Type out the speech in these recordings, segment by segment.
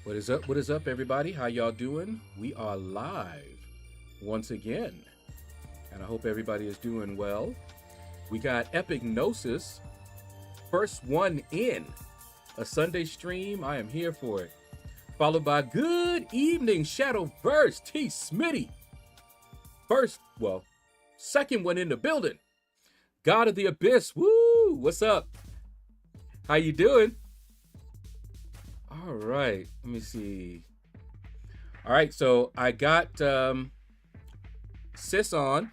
What is up? What is up, everybody? How y'all doing? We are live once again, and I hope everybody is doing well. We got Epic Gnosis first one in. A Sunday stream, I am here for it. Followed by good evening, Shadow Burst, T. Smitty. Second one in the building. God of the Abyss, woo, what's up? How you doing? All right, let me see. All right, so I got Sis on.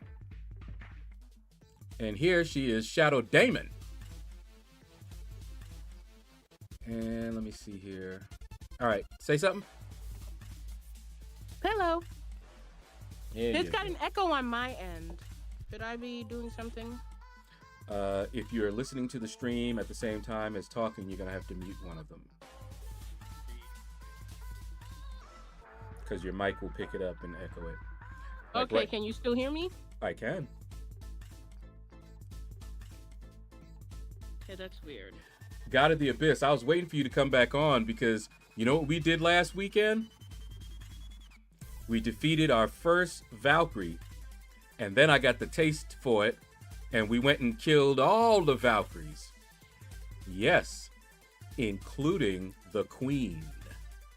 And here she is, Shadow Damon. And let me see here. All right, say something. Hello. It's got an echo on my end. Should I be doing something? If you're listening to the stream at the same time as talking, you're going to have to mute one of them. Because your mic will pick it up and echo it. Like okay, can you still hear me? I can. Okay, that's weird. God of the Abyss, I was waiting for you to come back on because you know what we did last weekend? We defeated our first Valkyrie, and then I got the taste for it, and we went and killed all the Valkyries. Yes, including the Queen.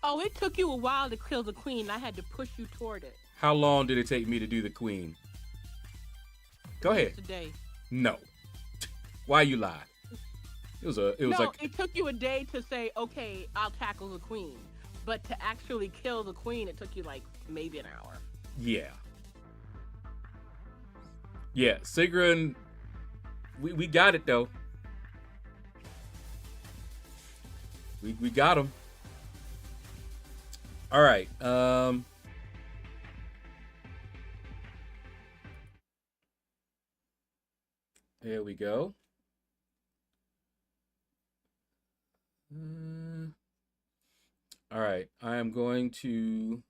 Oh, it took you a while to kill the Queen. I had to push you toward it. How long did it take me to do the Queen? Go ahead. Today. No. Why you lie? It took you a day to say, okay, I'll tackle the Queen. But to actually kill the Queen, it took you like maybe an hour. Yeah. Yeah, Sigrun, we got it though. We got him. All right. There we go. All right, I am going to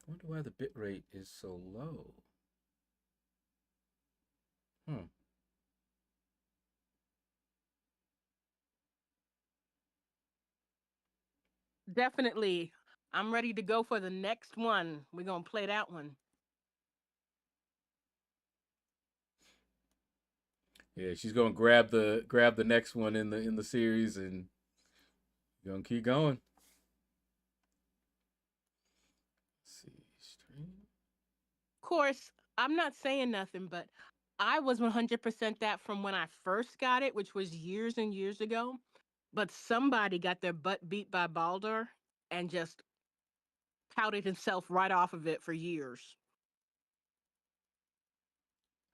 I wonder why the bit rate is so low. Definitely. I'm ready to go for the next one. We're going to play that one. Yeah, she's gonna grab the next one in the series, and gonna keep going. Let's see, stream. Of course, I'm not saying nothing, but I was 100% that from when I first got it, which was years and years ago. But somebody got their butt beat by Baldur and just touted himself right off of it for years.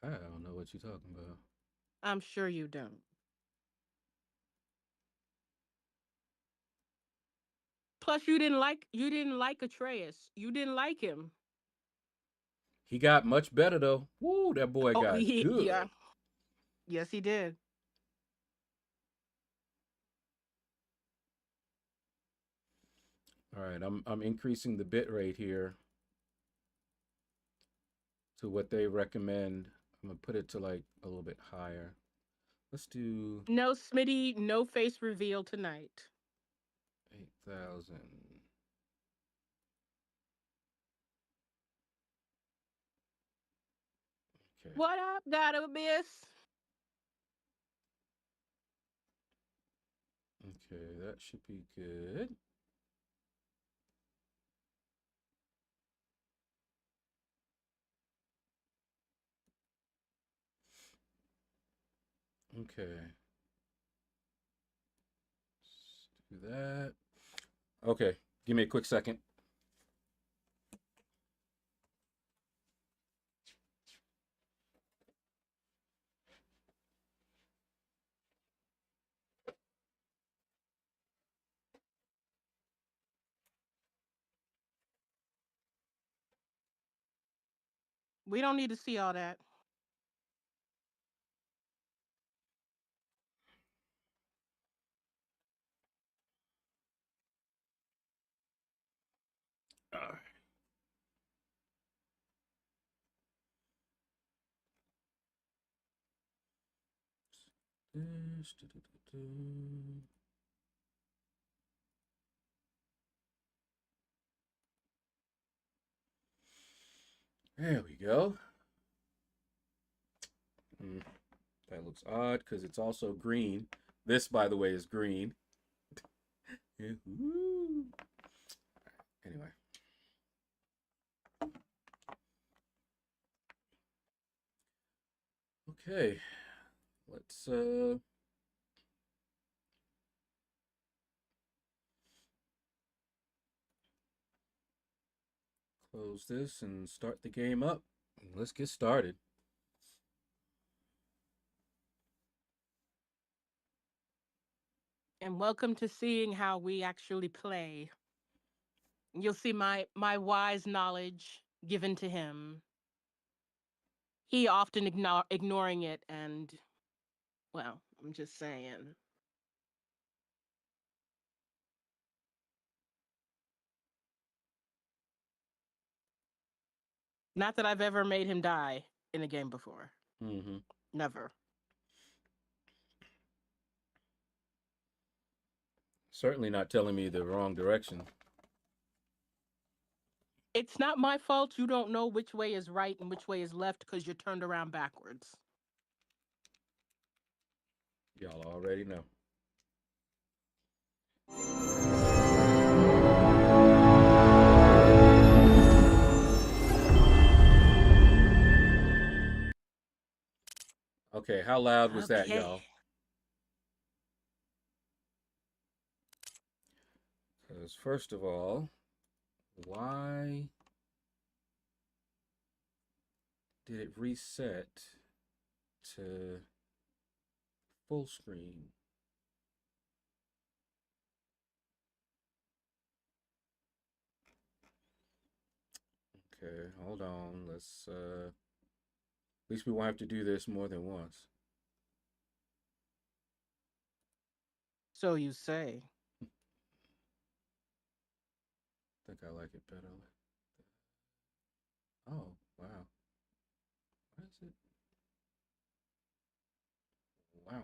I don't know what you're talking about. I'm sure you don't. Plus, you didn't like Atreus. You didn't like him. He got much better though. Woo, that boy got good. Yeah. Yes, he did. All right, I'm increasing the bit rate here to what they recommend. I'm gonna put it to like a little bit higher. Let's do no Smitty, no face reveal tonight. 8,000. Okay. What up, God of Abyss? Okay, that should be good. Okay. Let's do that. Okay, give me a quick second. We don't need to see all that. All right. There we go. That looks odd because it's also green. This, by the way, is green. Anyway. Okay. Let's close this and start the game up. Let's get started. And welcome to seeing how we actually play. You'll see my wise knowledge given to him. He often ignoring it, and, well, I'm just saying. Not that I've ever made him die in a game before. Never. Certainly not telling me the wrong direction. It's not my fault you don't know which way is right and which way is left because you're turned around backwards. Y'all already know. Okay, how loud was that, y'all? Because first of all, why did it reset to full screen? Okay, hold on. Let's at least we won't have to do this more than once. So you say. I think I like it better. Oh, wow. What is it? Wow.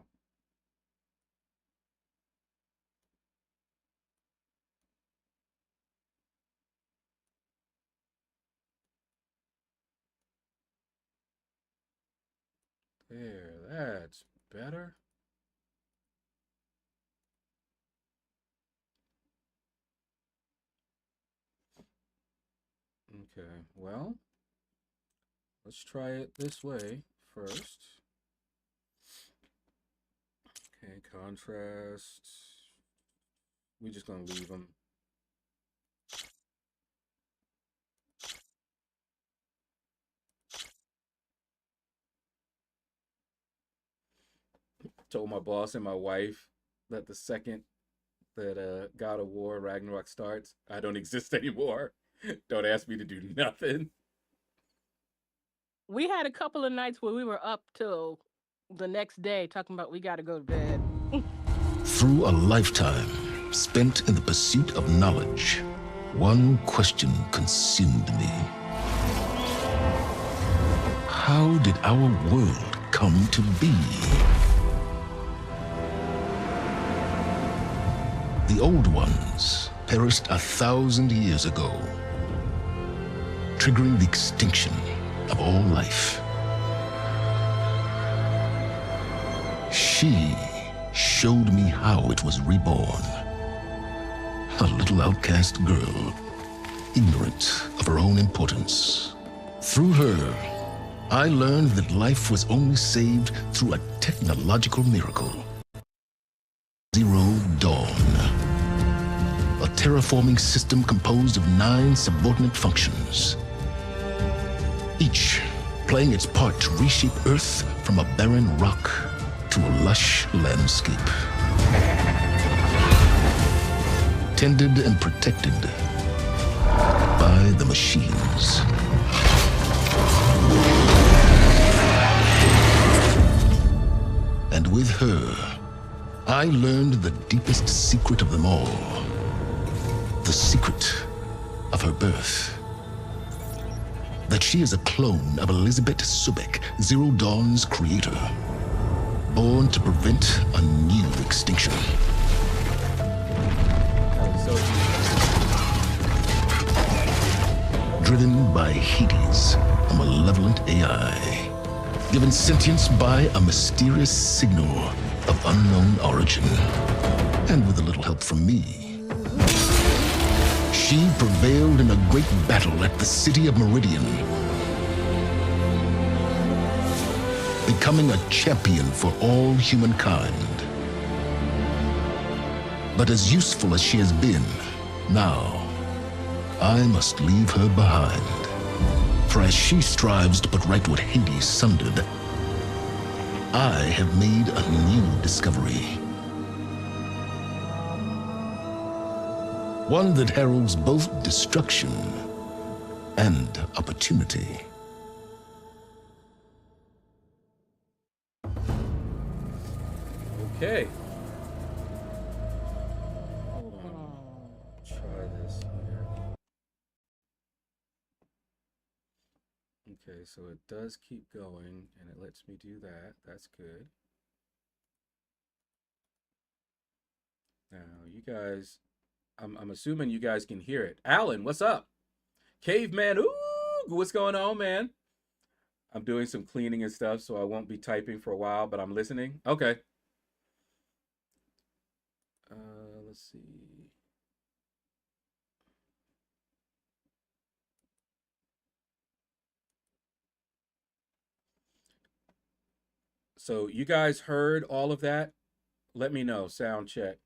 There, that's better. Okay, well, let's try it this way first. Okay, contrast. We're just gonna leave them. Told my boss and my wife that the second that God of War Ragnarok starts, I don't exist anymore. Don't ask me to do nothing. We had a couple of nights where we were up till the next day talking about we got to go to bed. Through a lifetime spent in the pursuit of knowledge, one question consumed me. How did our world come to be? The old ones perished 1,000 years ago, triggering the extinction of all life. She showed me how it was reborn. A little outcast girl, ignorant of her own importance. Through her, I learned that life was only saved through a technological miracle. Zero Dawn. A terraforming system composed of 9 subordinate functions, each playing its part to reshape Earth from a barren rock to a lush landscape. Tended and protected by the machines. And with her, I learned the deepest secret of them all. The secret of her birth. That she is a clone of Elizabeth Subek, Zero Dawn's creator, born to prevent a new extinction. Driven by Hades, a malevolent AI, given sentience by a mysterious signal of unknown origin. And with a little help from me, she prevailed in a great battle at the city of Meridian, becoming a champion for all humankind. But as useful as she has been, now I must leave her behind. For as she strives to put right what Hades sundered, I have made a new discovery. One that heralds both destruction and opportunity. Okay. Hold on. Try this here. Okay, so it does keep going, and it lets me do that. That's good. Now, you guys, I'm assuming you guys can hear it. Alan, what's up? Caveman, ooh, what's going on, man? I'm doing some cleaning and stuff, so I won't be typing for a while, but I'm listening. Okay. Let's see. So you guys heard all of that? Let me know. Sound check.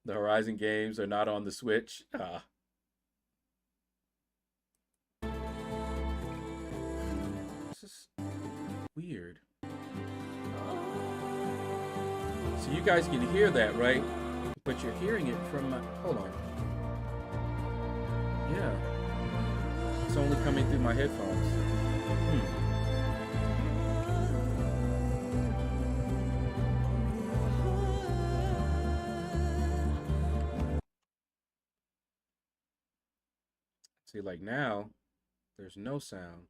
The Horizon games are not on the Switch. This is weird. So you guys can hear that, right? But you're hearing it from my... Hold on. Yeah. It's only coming through my headphones. See, like now, there's no sound.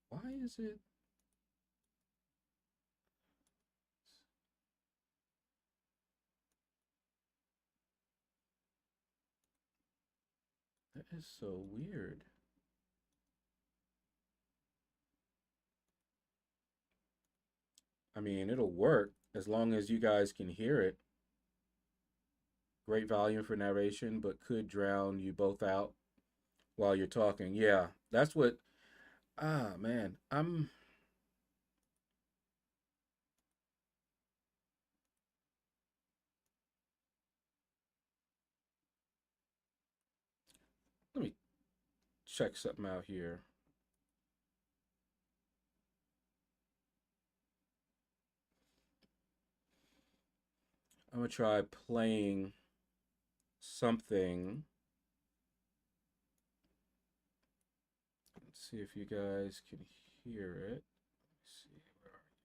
Why is it? That is so weird. I mean, it'll work as long as you guys can hear it. Great volume for narration, but could drown you both out while you're talking. Yeah, that's what. Man, let me check something out here. I'm gonna try playing something. Let's see if you guys can hear it. Let's see, where are you?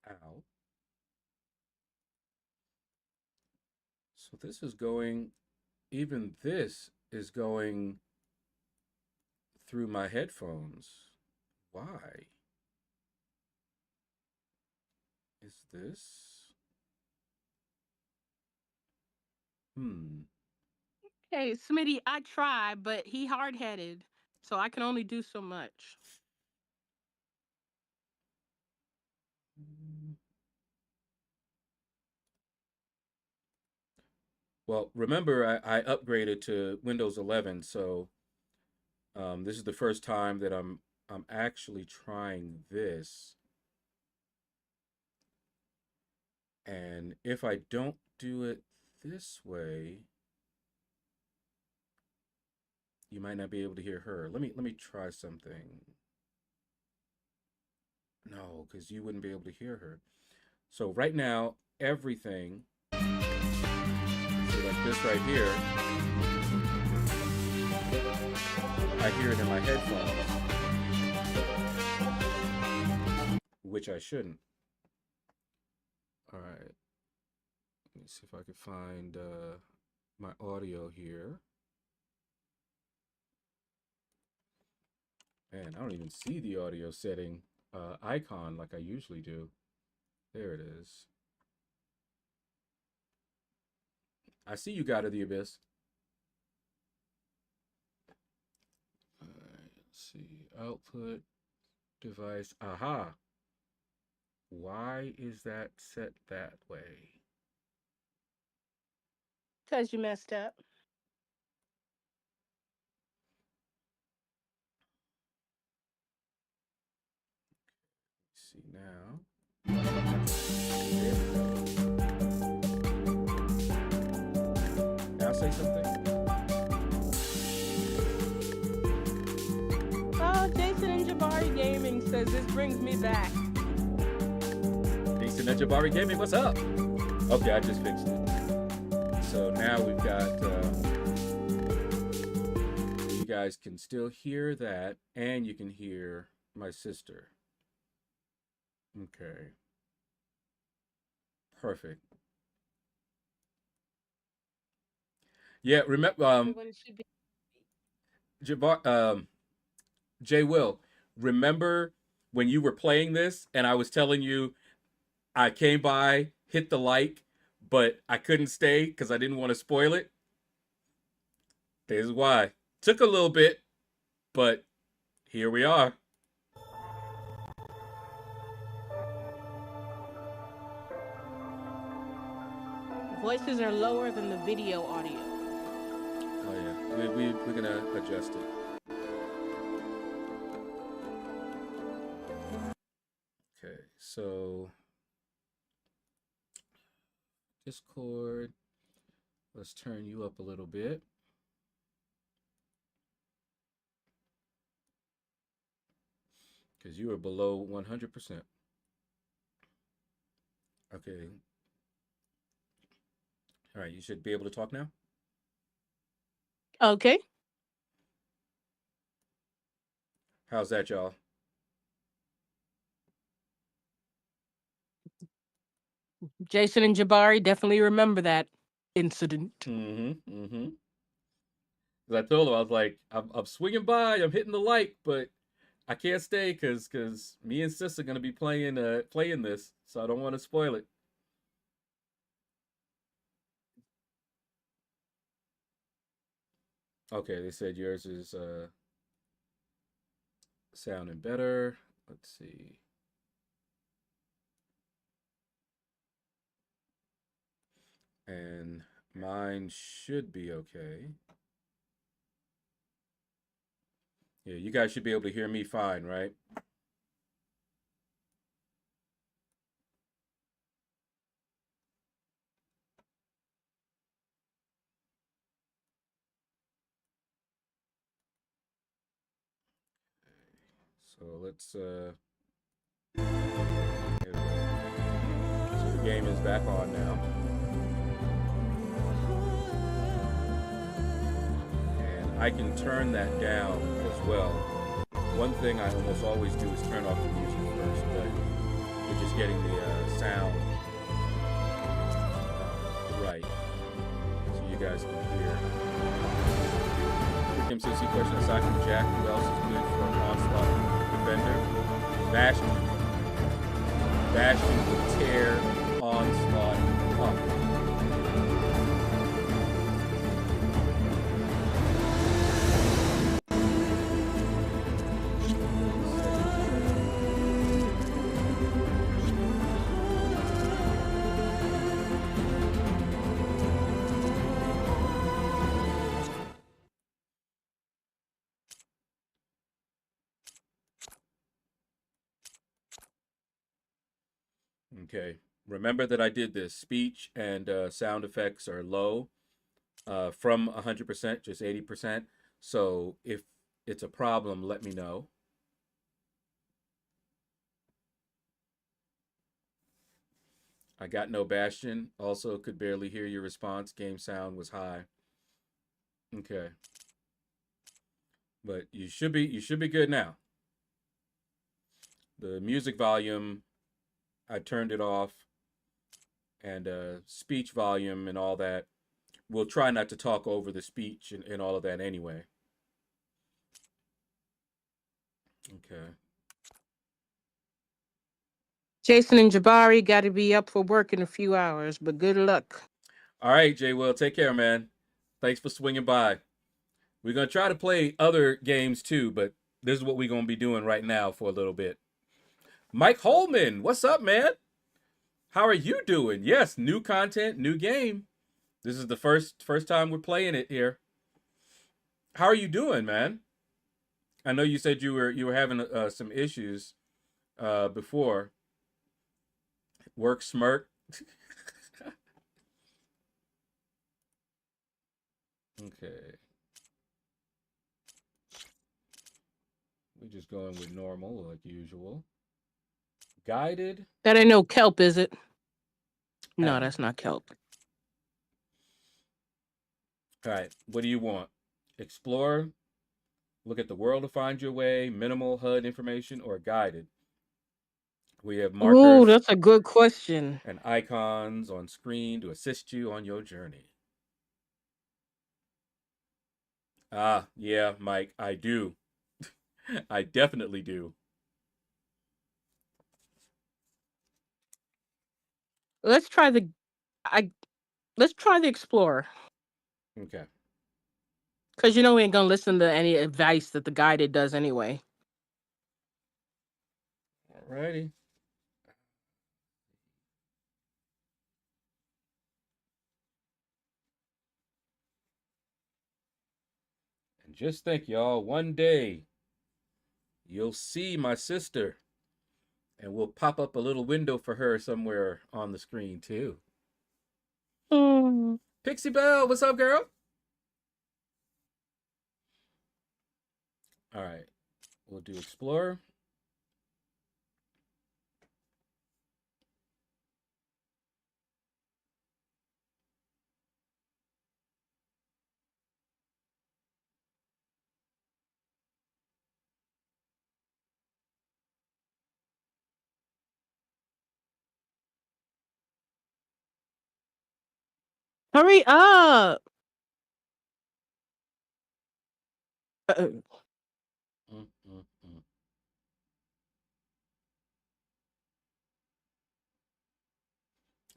Ow. So this is going, even this is going through my headphones. Why is this? Hey, Smitty, I tried, but he hard-headed, so I can only do so much. Well, remember I upgraded to Windows 11, so this is the first time that I'm actually trying this. And if I don't do it this way, you might not be able to hear her. Let me try something. No, because you wouldn't be able to hear her. So right now, everything, so like this right here, I hear it in my headphones, which I shouldn't. All right. Let me see if I can find my audio here. Man, I don't even see the audio setting icon like I usually do. There it is. I see you, God of the Abyss. All right, let's see. Output, device. Aha. Why is that set that way? Because you messed up. Let's see now. There we go. Now say something. Oh, Jason and Jabari Gaming says this brings me back. Jason and Jabari Gaming, what's up? Okay, I just fixed it. So now we've got, you guys can still hear that, and you can hear my sister. Okay. Perfect. Yeah, remember, Everyone should be. Jay Will, remember when you were playing this and I was telling you I came by, hit the like, but I couldn't stay because I didn't want to spoil it? This is why. Took a little bit, but here we are. Voices are lower than the video audio. Oh yeah, we're gonna adjust it. Okay, so Discord, let's turn you up a little bit. Because you are below 100%. Okay. All right, you should be able to talk now. Okay. How's that, y'all? Jason and Jabari definitely remember that incident. Mm-hmm. Because I told him, I was like, I'm swinging by, I'm hitting the like, but I can't stay because me and Sis are gonna be playing this, so I don't want to spoil it. Okay, they said yours is sounding better. Let's see. And mine should be okay. Yeah, you guys should be able to hear me fine, right? So let's here we go. So the game is back on now. And I can turn that down as well. One thing I almost always do is turn off the music first, but we're just getting the sound right, so you guys can hear. Quick MCC question aside from Jack, who else is good for an Onslaught defender? Bastion. Bastion will tear Onslaught up. Okay, Remember that I did this. Speech and sound effects are low from 100%, just 80%. So if it's a problem, let me know. I got no Bastion. Also, could barely hear your response. Game sound was high. Okay, but you should be good now. The music volume, I turned it off, and speech volume and all that. We'll try not to talk over the speech and all of that anyway. Okay. Jason and Jabari got to be up for work in a few hours, but good luck. All right, Jay. Will, take care, man. Thanks for swinging by. We're gonna try to play other games too, but this is what we're gonna be doing right now for a little bit. Mike Holman, what's up, man? How are you doing? Yes, new content, new game. This is the first time we're playing it here. How are you doing, man? I know you said you were having some issues before. Work smirk. Okay. We're just going with normal like usual. Guided. That ain't no kelp, is it? No, Adam. that's not kelp. All right. What do you want? Explore. Look at the world to find your way. Minimal HUD information or guided. We have Ooh, markers that's a good question. and icons on screen to assist you on your journey. Ah, yeah, Mike, I do. I definitely do. Let's try the I let's try the Explorer. Okay. Because you know we ain't gonna listen to any advice that the guided does anyway. Alrighty. And just think, y'all, one day you'll see my sister and we'll pop up a little window for her somewhere on the screen too. Mm. Pixie Belle, what's up, girl? All right. We'll do Explorer. Hurry up! Mm, mm, mm.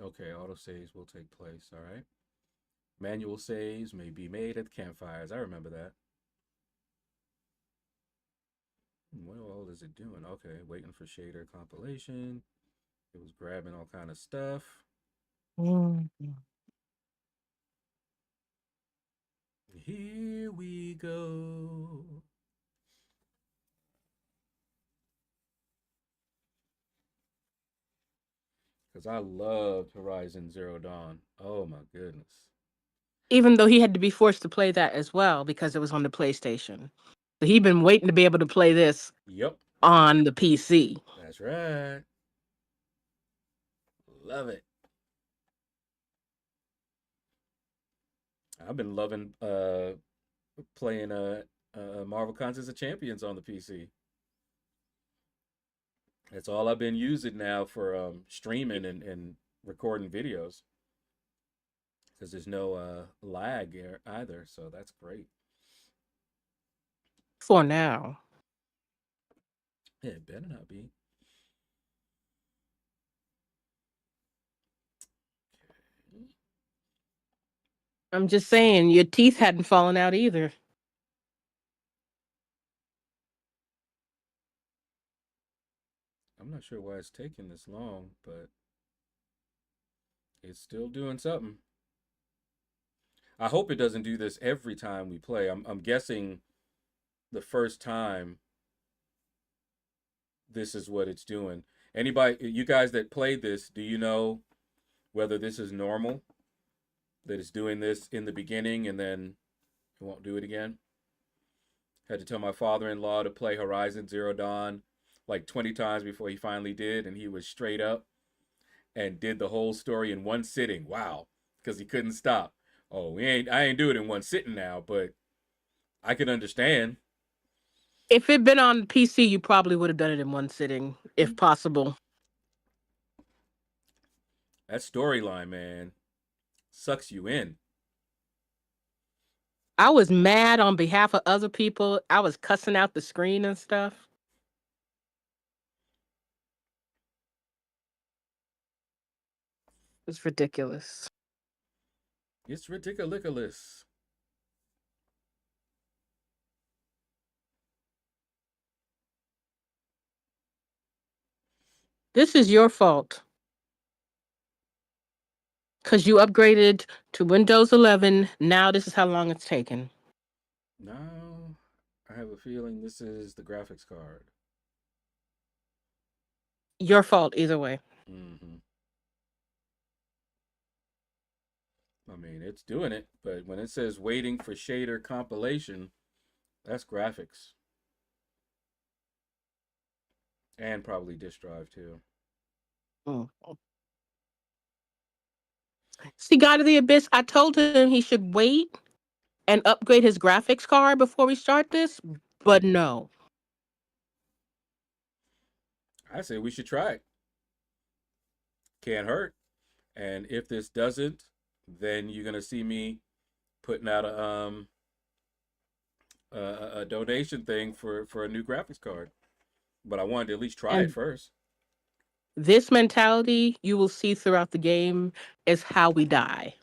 Okay, autosaves will take place. All right. Manual saves may be made at campfires. I remember that. What all is it doing? Okay, waiting for shader compilation. It was grabbing all kind of stuff. Mm. Here we go. Because I loved Horizon Zero Dawn. Oh my goodness. Even though he had to be forced to play that as well because it was on the PlayStation. So he'd been waiting to be able to play this Yep, on the PC. that's right. Love it. I've been loving playing Marvel Contest of Champions on the PC. That's all I've been using now for streaming and recording videos because there's no lag either, so that's great. For now. Yeah, it better not be. Okay. I'm just saying, your teeth hadn't fallen out either. I'm not sure why it's taking this long, but it's still doing something. I hope it doesn't do this every time we play. I'm guessing the first time this is what it's doing. Anybody, you guys that played this, do you know whether this is normal? That it's doing this in the beginning and then it won't do it again? Had to tell my father-in-law to play Horizon Zero Dawn like 20 times before he finally did, and he was straight up and did the whole story in one sitting. Wow, because he couldn't stop. Oh, I ain't do it in one sitting now, but I can understand. If it'd been on PC, you probably would have done it in one sitting, if possible. That storyline, man, sucks you in. I was mad on behalf of other people. I was cussing out the screen and stuff. It's ridiculous. It's ridiculous. This is your fault. Because you upgraded to Windows 11. Now this is how long it's taken. Now, I have a feeling this is the graphics card. Your fault either way. Mm-hmm. I mean, it's doing it, but when it says waiting for shader compilation, that's graphics. And probably disk drive too. Mm. See, God of the Abyss, I told him he should wait and upgrade his graphics card before we start this, but no. I say we should try it. Can't hurt. And if this doesn't, then you're gonna see me putting out a donation thing for a new graphics card. But I wanted to at least try it first. This mentality you will see throughout the game is how we die.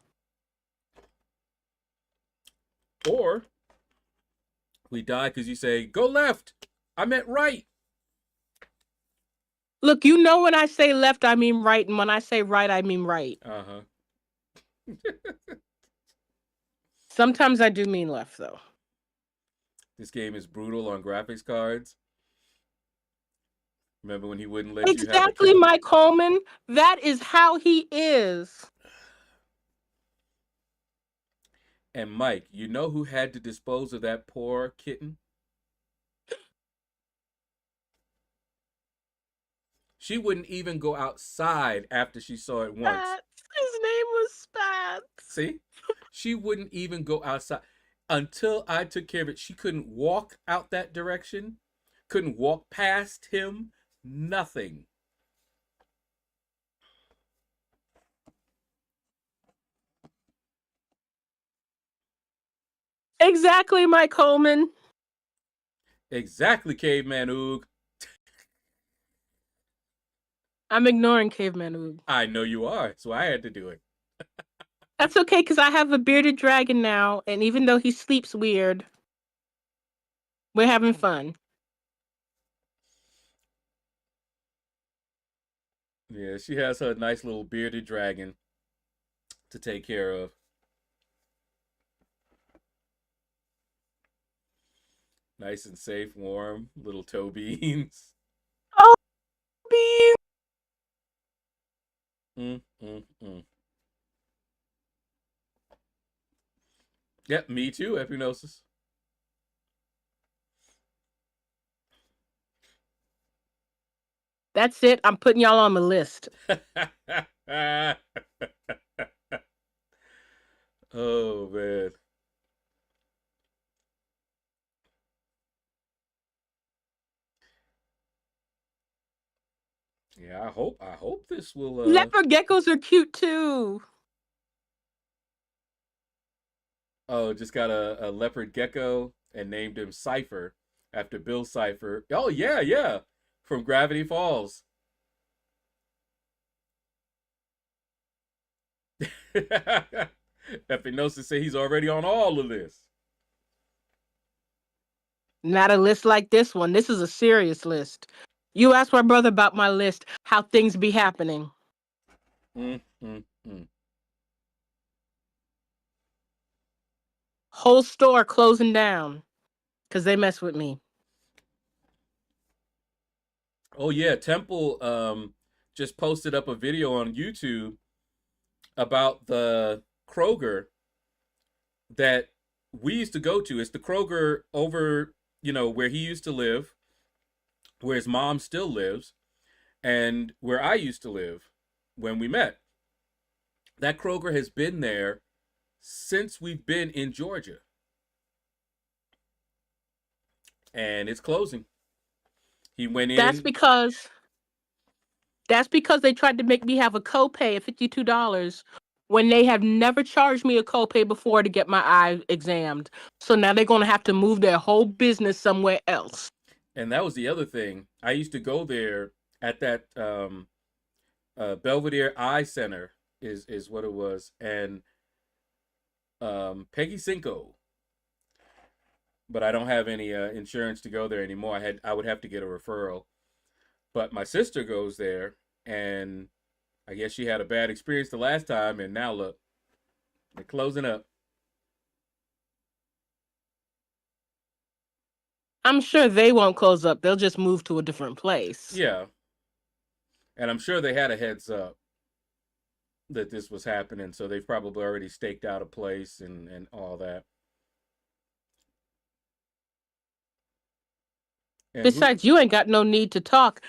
Or we die because you say, go left. I meant right. Look, you know when I say left, I mean right. And when I say right, I mean right. Uh-huh. Sometimes I do mean left, though. This game is brutal on graphics cards. Remember when he wouldn't let exactly, you have Mike Coleman. That is how he is. And Mike, you know who had to dispose of that poor kitten? She wouldn't even go outside after she saw it once. His name was Spats. See? She wouldn't even go outside until I took care of it. She couldn't walk out that direction, couldn't walk past him, nothing. Exactly, Mike Coleman. Exactly, Caveman Oog. I'm ignoring Caveman Oog. I know you are, so I had to do it. That's okay, because I have a bearded dragon now, and even though he sleeps weird, we're having fun. Yeah, she has her nice little bearded dragon to take care of. Nice and safe, warm, little toe beans. Oh, beans! Yep, me too, Epinosis. That's it. I'm putting y'all on the list. Oh, man. Yeah, I hope this will Leopard geckos are cute too. Oh, just got a leopard gecko and named him Cypher after Bill Cipher. Oh yeah, yeah. From Gravity Falls. Epinosis say he's already on all of this. Not a list like this one. This is a serious list. You asked my brother about my list, how things be happening. Whole store closing down because they mess with me. Oh yeah, Temple just posted up a video on YouTube about the Kroger that we used to go to. It's the Kroger over, where he used to live, where his mom still lives, and where I used to live when we met. That Kroger has been there since we've been in Georgia, and it's closing. He went That's in. because that's because they tried to make me have a copay of $52 when they have never charged me a copay before to get my eye examined. So now they're going to have to move their whole business somewhere else. And that was the other thing. I used to go there at that Belvedere Eye Center is what it was, and Peggy Cinco. But I don't have any insurance to go there anymore. I would have to get a referral. But my sister goes there, and I guess she had a bad experience the last time, and now look, they're closing up. I'm sure they won't close up. They'll just move to a different place. Yeah. And I'm sure they had a heads up that this was happening, so they've probably already staked out a place and all that. And Besides, you ain't got no need to talk.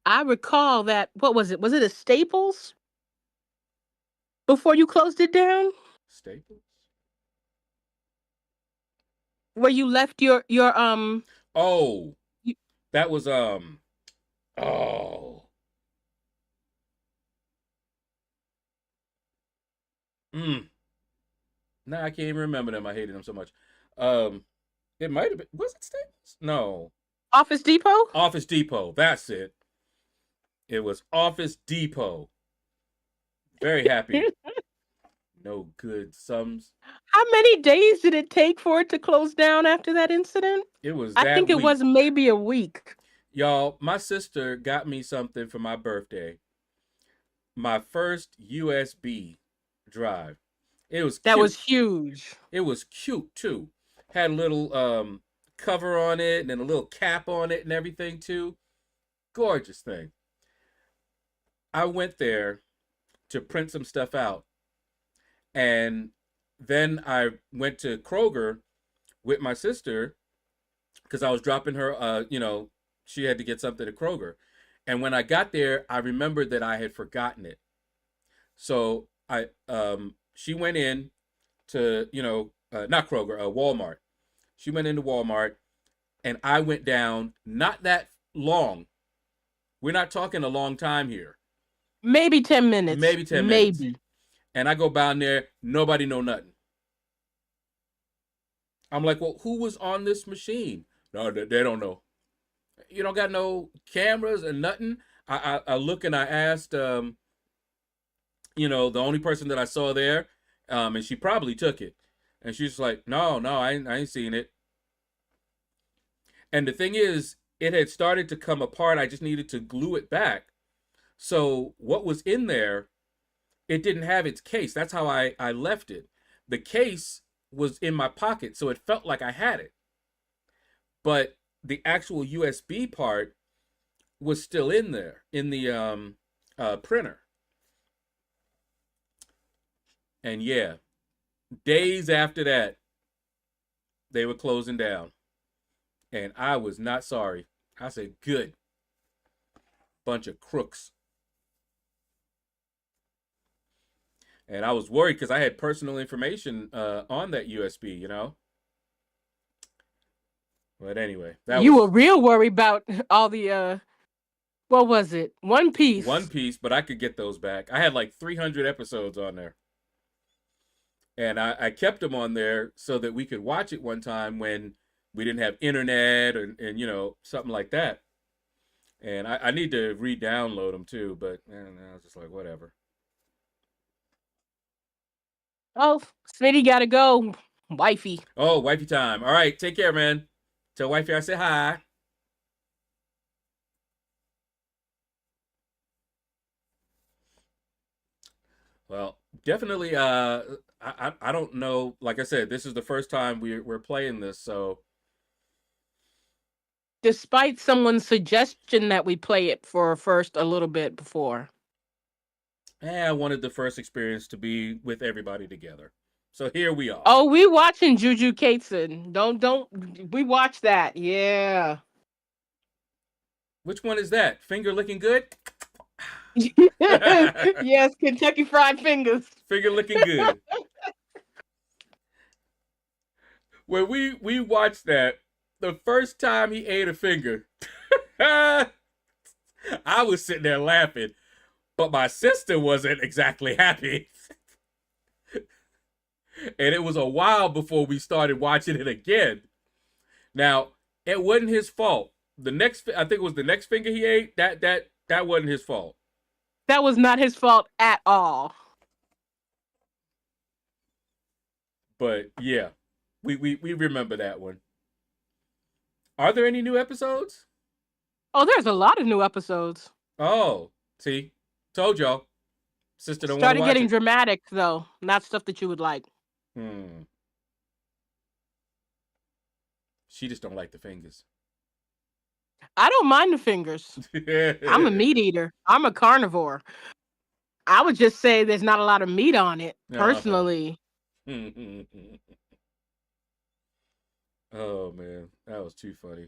I recall that, what was it? Was it a Staples before you closed it down? Staples? Where you left your Oh, you, that was oh. Nah, I can't even remember them. I hated them so much. It might have been. Was it Staples? No. Office Depot? Office Depot. That's it. It was Office Depot. Very happy. No good sums. How many days did it take for it to close down after that incident? It was I that think it week. was maybe a week. Y'all, my sister got me something for my birthday. My first USB drive. It was cute. That was huge. It was cute too. Had a little cover on it and then a little cap on it and everything too. Gorgeous thing. I went there to print some stuff out. And then I went to Kroger with my sister because I was dropping her, she had to get something at Kroger. And when I got there, I remembered that I had forgotten it. So she went in to, not Kroger, Walmart. She went into Walmart, and I went down, not that long. We're not talking a long time here. Maybe 10 minutes. Maybe 10 minutes. And I go down there, nobody know nothing. I'm like, well, who was on this machine? No, they don't know. You don't got no cameras or nothing. I look and I asked, the only person that I saw there, and she probably took it. And she's like, no, I ain't seen it. And the thing is, it had started to come apart. I just needed to glue it back. So what was in there, it didn't have its case. That's how I left it. The case was in my pocket, so it felt like I had it. But the actual USB part was still in there, in the printer. And yeah, days after that, they were closing down. And I was not sorry. I said, good. Bunch of crooks. And I was worried because I had personal information on that USB, But anyway, you were real worried about all the what was it? One Piece. One Piece, but I could get those back. I had like 300 episodes on there. And I kept them on there so that we could watch it one time when we didn't have internet and something like that. And I need to re-download them too, but I was just like, whatever. Oh, Smitty gotta go. Wifey. Oh, wifey time. All right, take care, man. Tell wifey I say hi. Well, definitely. I don't know. Like I said, this is the first time we're playing this, so Despite someone's suggestion that we play it for first a little bit before. I wanted the first experience to be with everybody together. So here we are. Oh, we watching Juju Kateson. We watch that. Yeah. Which one is that? Finger licking good? Yes, Kentucky Fried Fingers. Finger licking good. When we watched that, the first time he ate a finger, I was sitting there laughing, but my sister wasn't exactly happy. And it was a while before we started watching it again. Now, it wasn't his fault. I think it was the next finger he ate. That wasn't his fault. That was not his fault at all. But yeah, we remember that one. Are there any new episodes? Oh, there's a lot of new episodes. Oh, see, told y'all. Sister don't want to Started watch getting it. dramatic though, not stuff that you would like. She just don't like the fingers. I don't mind the fingers. I'm a meat eater. I'm a carnivore. I would just say there's not a lot of meat on it, personally. Oh man, that was too funny.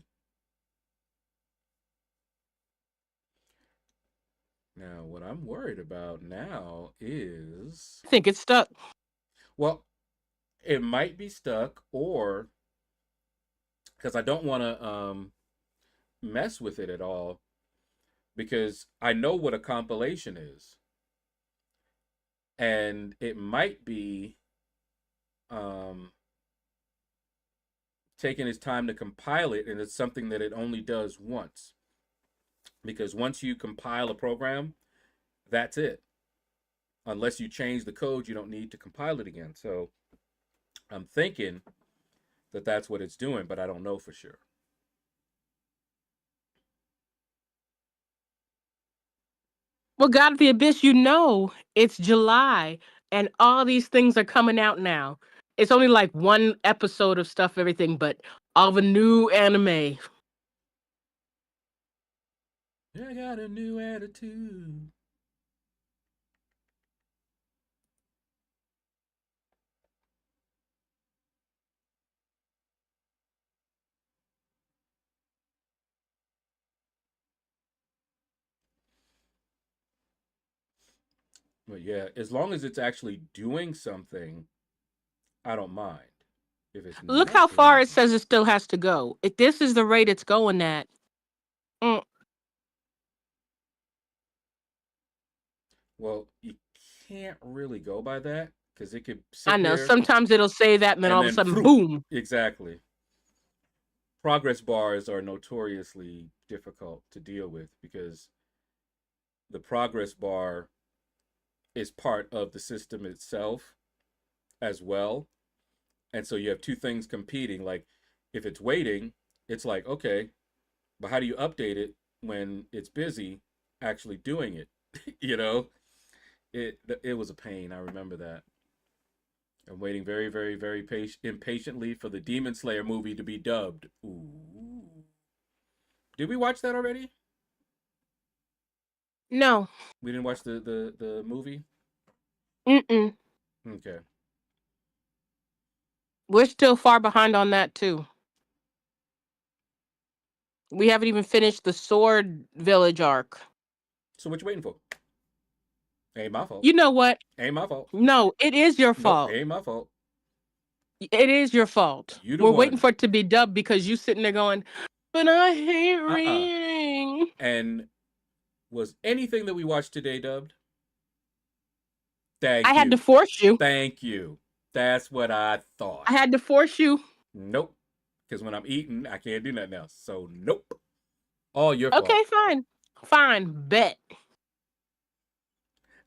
Now, what I'm worried about now is... I think it's stuck. Well, it might be stuck, or... Because I don't want to mess with it at all. Because I know what a compilation is. And it might be taking its time to compile it, and it's something that it only does once. Because once you compile a program, that's it. Unless you change the code, you don't need to compile it again. So I'm thinking that that's what it's doing, but I don't know for sure. Well, God of the Abyss, you know it's July, and all these things are coming out now. It's only like one episode of stuff, everything, but all the new anime. I got a new attitude. But yeah, as long as it's actually doing something, I don't mind. If it's Look not how far doing it says it still has to go. If this is the rate it's going at. Well, you can't really go by that because it could sit I know. there Sometimes it'll say that, and then all of a sudden, poof. boom. Exactly. Progress bars are notoriously difficult to deal with because the progress bar is part of the system itself as well. And so you have two things competing. Like if it's waiting, it's like, okay, but how do you update it when it's busy actually doing it? You know, it was a pain. I remember that. I'm waiting very, very, very impatiently for the Demon Slayer movie to be dubbed. Ooh. Did we watch that already? No. We didn't watch the movie? Mm-mm. Okay. We're still far behind on that, too. We haven't even finished the Sword Village arc. So what you waiting for? Ain't my fault. You know what? Ain't my fault. No, it is your fault. Nope, ain't my fault. It is your fault. We're waiting for it to be dubbed because you sitting there going, but I hate reading. And was anything that we watched today dubbed? Thank you. I had to force you. Thank you. That's what I thought. I had to force you. Nope. Because when I'm eating, I can't do nothing else. So nope. All your fault. Okay, fine. Fine. Bet.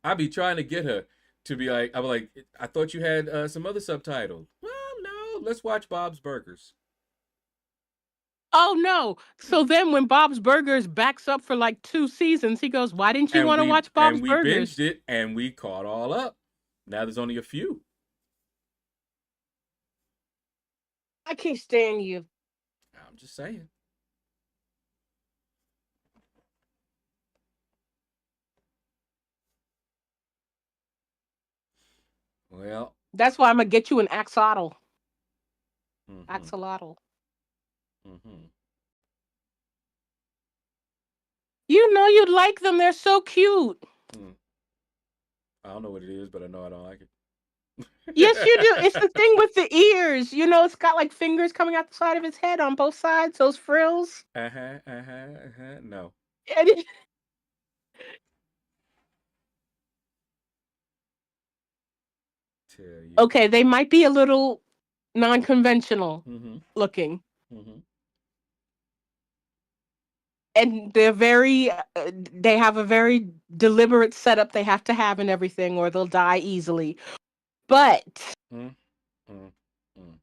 I be trying to get her to be like, I'm like, I thought you had some other subtitles. Well, no, let's watch Bob's Burgers. Oh no. So then when Bob's Burgers backs up for like 2 seasons, he goes, why didn't you want to watch Bob's Burgers? And we binged it and we caught all up. Now there's only a few. I can't stand you. I'm just saying. Well. That's why I'm gonna get you an axolotl. Mm-hmm. Axolotl. Mm-hmm. You know you'd like them. They're so cute. I don't know what it is, but I know I don't like it. Yes, you do. It's the thing with the ears. You know, it's got like fingers coming out the side of his head on both sides. Those frills. No. And it- Tell you. okay, they might be a little non-conventional Mm-hmm. looking, Mm-hmm. and they're very. They have a very deliberate setup they have to have and everything, or they'll die easily. But Mm, mm, mm.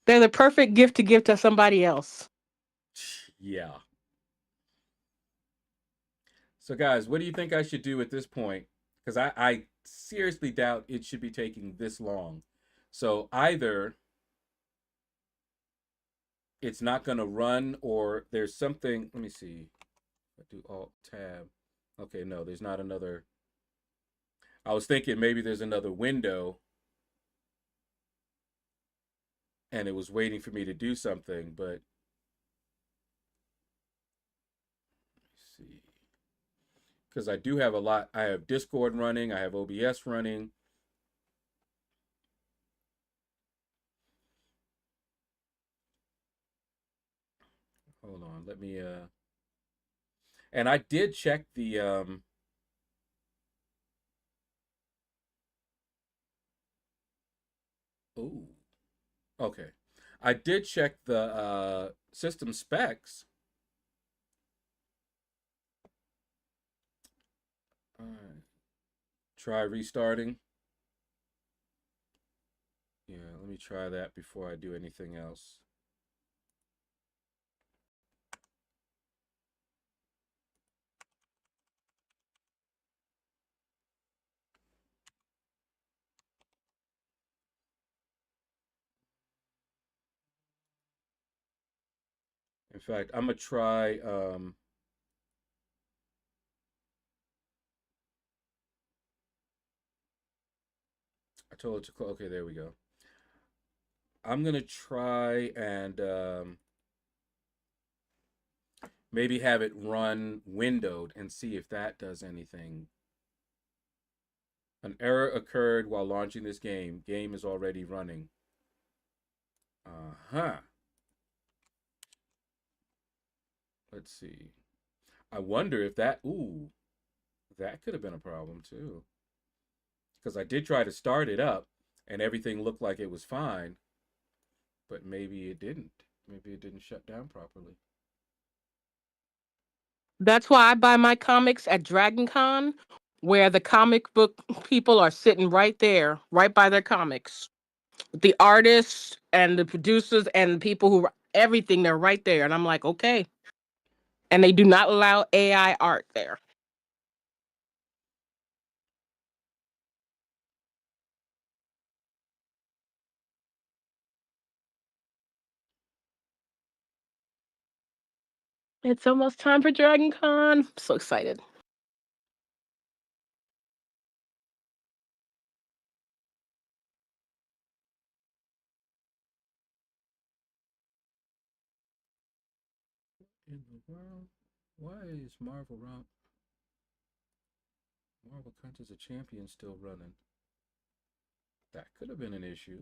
they're the perfect gift to give to somebody else. Yeah. So, guys, what do you think I should do at this point? Because I seriously doubt it should be taking this long. So, either it's not going to run or there's something. Let me see. I do Alt Tab. Okay, no, there's not another. I was thinking maybe there's another window and it was waiting for me to do something, but let's see. Because I do have a lot. I have Discord running, I have OBS running. Hold on, let me and I did check the oh, okay. I did check the system specs. All right. Try restarting. Yeah, let me try that before I do anything else. In fact, I'm gonna try I told it to okay, there we go. I'm gonna try and maybe have it run windowed and see if that does anything. An error occurred while launching this game. Game is already running. Uh-huh. Let's see. I wonder if that that could have been a problem too. Because I did try to start it up and everything looked like it was fine, but maybe it didn't. Maybe it didn't shut down properly. That's why I buy my comics at Dragon Con, where the comic book people are sitting right there, right by their comics. The artists and the producers and the people who everything, they're right there. And I'm like, okay. And they do not allow AI art there. It's almost time for Dragon Con. I'm so excited. In the world? Why is Marvel Contest of Champions still running? That could have been an issue.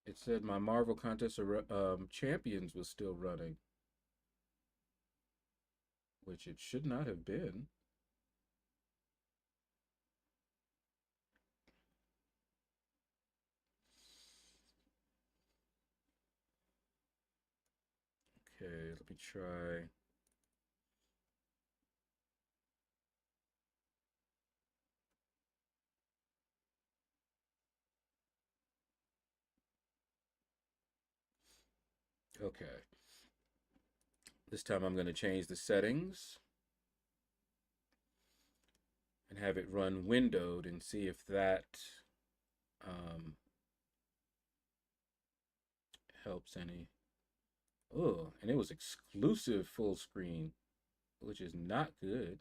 It said my Marvel Contest of Champions was still running, which it should not have been. Okay, let me try. Okay. This time I'm going to change the settings and have it run windowed and see if that um, helps any. Oh, and it was exclusive full screen, which is not good.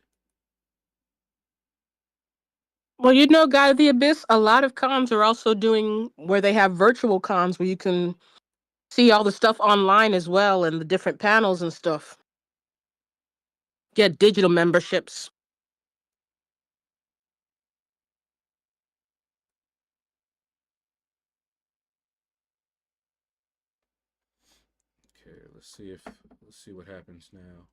Well, you know, God of the Abyss, a lot of cons are also doing where they have virtual cons where you can see all the stuff online as well and the different panels and stuff. Get digital memberships. Okay, let's see what happens now.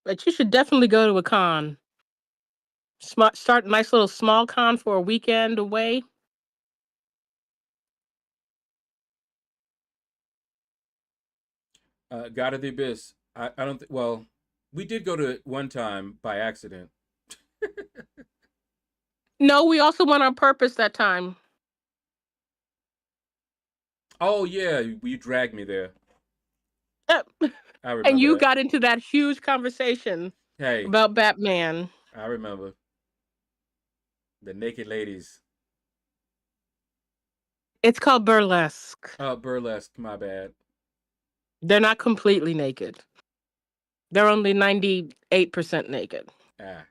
But you should definitely go to a con. Start a nice little small con for a weekend away. God of the Abyss. I don't. Well, we did go to it one time by accident. No, we also went on purpose that time. Oh yeah, you dragged me there. Yep. I And remember you that. got into that huge conversation Hey, about Batman. I remember the naked ladies. It's called burlesque. Burlesque. My bad. They're not completely naked. They're only 98% naked. Ah.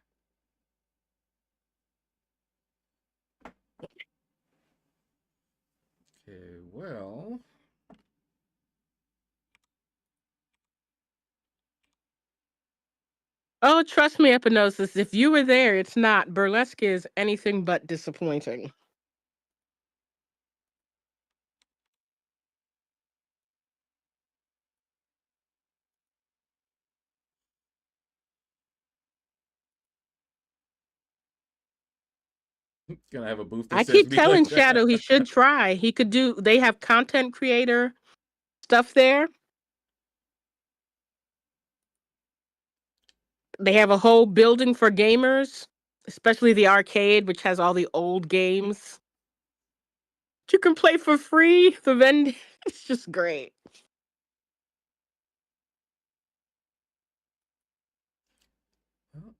Okay. Well. Oh, trust me, Epinosis, if you were there, it's not. Burlesque is anything but disappointing. Gonna have a booth that I says keep "Me like telling that." Shadow he should try. He could do, they have content creator stuff there. They have a whole building for gamers, especially the arcade, which has all the old games you can play for free. The vending, it's just great.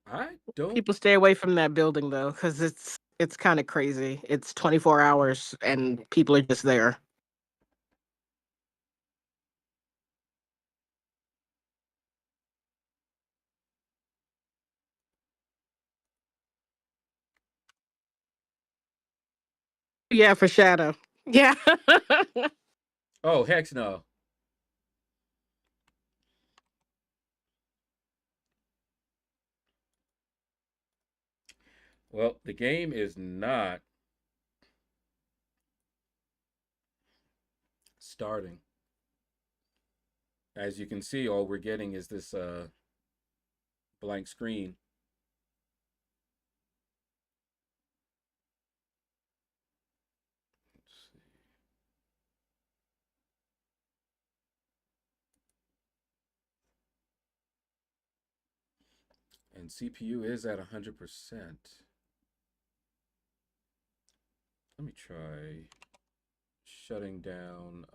I don't. People stay away from that building though, because it's kind of crazy. It's 24 hours and people are just there. Yeah, for Shadow. Yeah. Oh heck no. Well, the game is not starting. As you can see, all we're getting is this blank screen. And CPU is at 100%. Let me try shutting down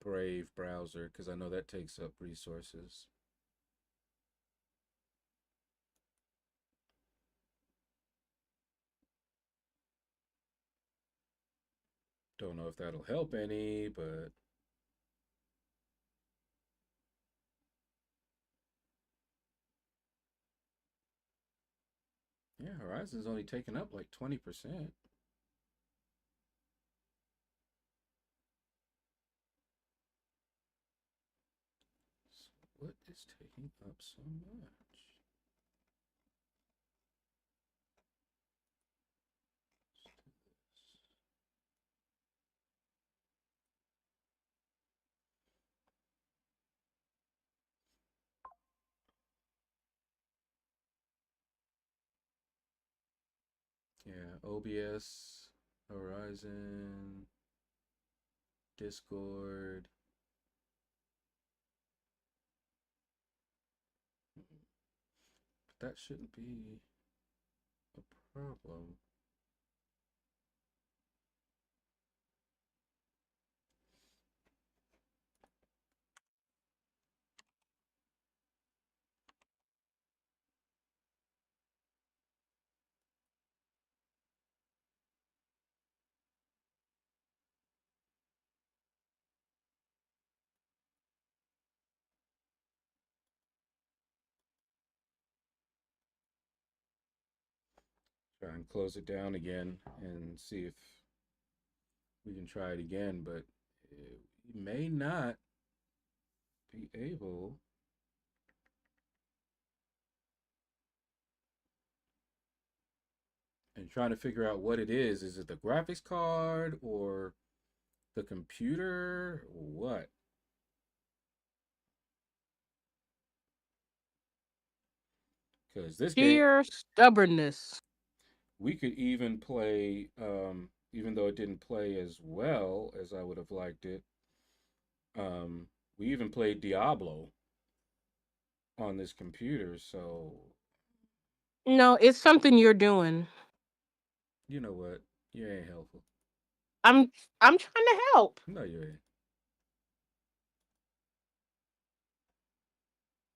Brave browser because I know that takes up resources. Don't know if that'll help any, but yeah, Horizon's only taking up like 20%. What is taking up so much? Yeah, OBS, Horizon, Discord. But that shouldn't be a problem. Try and close it down again and see if we can try it again, but we may not be able. And trying to figure out what it is. Is it the graphics card or the computer? What? Because this game, Sheer stubbornness. we could even play, even though it didn't play as well as I would have liked it. We even played Diablo on this computer, so No, it's something you're doing. you know what? You ain't helpful. I'm I'm trying to help. No, you ain't.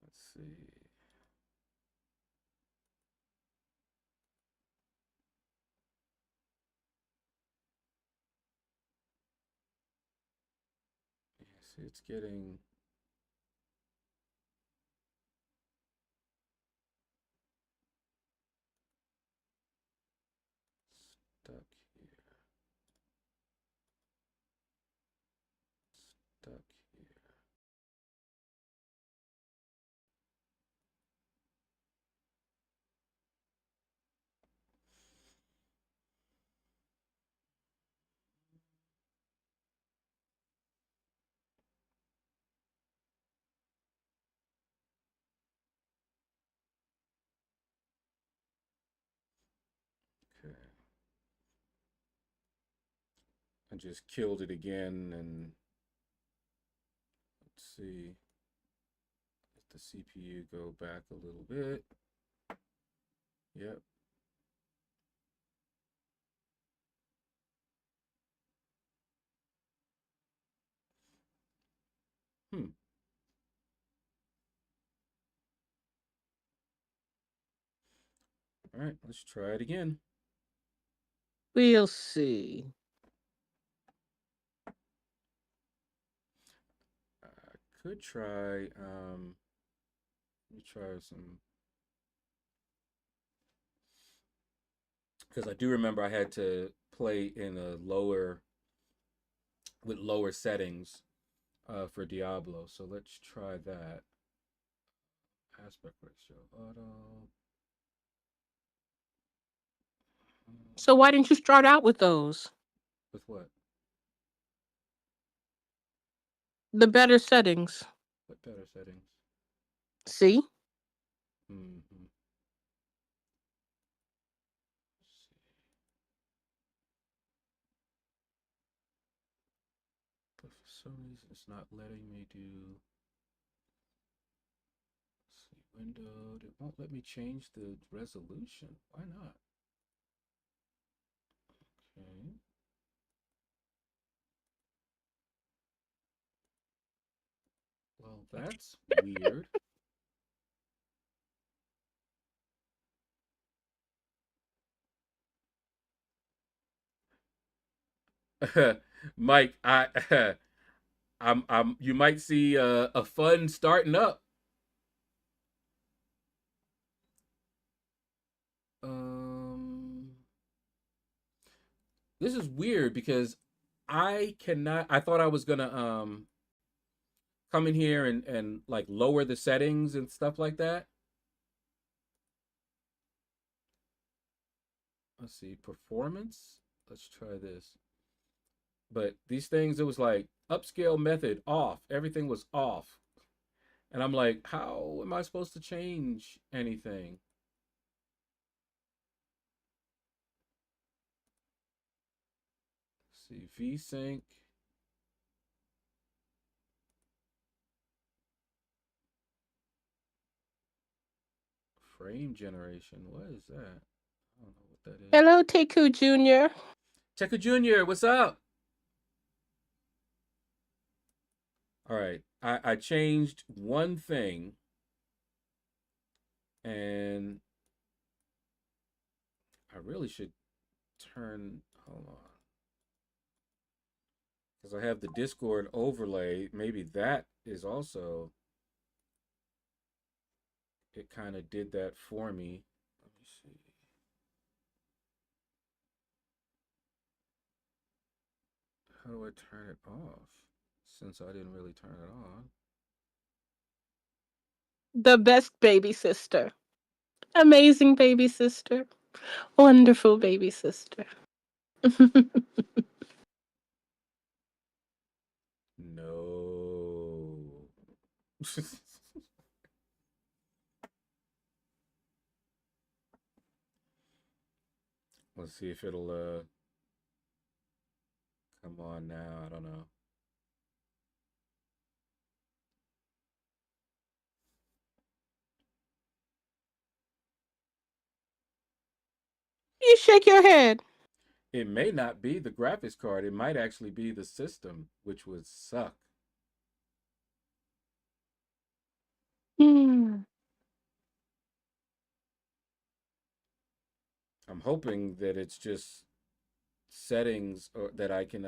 Let's see. Yes, it's getting stuck here. Stuck here. Okay. I just killed it again, and let's see. Let the CPU go back a little bit. Yep. Hmm. All right, let's try it again. We'll see. I could try, let me try some, because I do remember I had to play in a lower, with lower settings for Diablo. So let's try that. Aspect ratio, auto. So why didn't you start out with those? With what? The better settings. What better settings? See? Mm-hmm. But for some reason, it's not letting me do. Let's see, windowed. It won't let me change the resolution. Why not? Okay. Well, that's weird. Mike, I'm. You might see a fun starting up. Um, this is weird because I cannot. I thought I was gonna come in here and like lower the settings and stuff like that. Let's see, performance. Let's try this. But these things, it was like upscale method off. Everything was off. And I'm like, how am I supposed to change anything? see, VSync. Frame generation. What is that? I don't know what that is. Hello, Teku Jr. Teku Jr., what's up? All right. I changed one thing. And I really should turn, hold on. Because I have the Discord overlay. Maybe that is also, it kind of did that for me. Let me see. How do I turn it off? Since I didn't really turn it on. The best baby sister. Amazing baby sister. Wonderful baby sister. No. Let's see if it'll come on now. I don't know. You shake your head. It may not be the graphics card. It might actually be the system, which would suck. Hmm. I'm hoping that it's just settings or that I can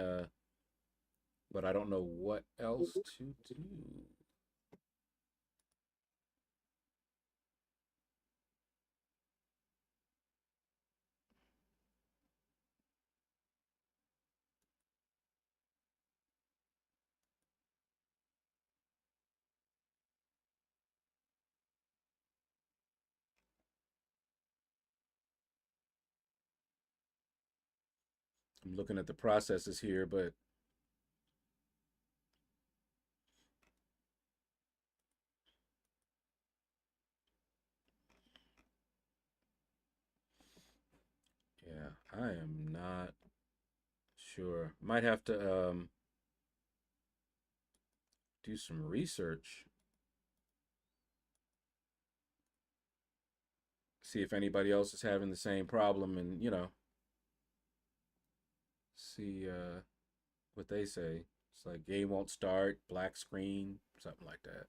but I don't know what else to do. I'm looking at the processes here, but yeah, I am not sure. Might have to do some research. See if anybody else is having the same problem and, see what they say. It's like game won't start, black screen, something like that.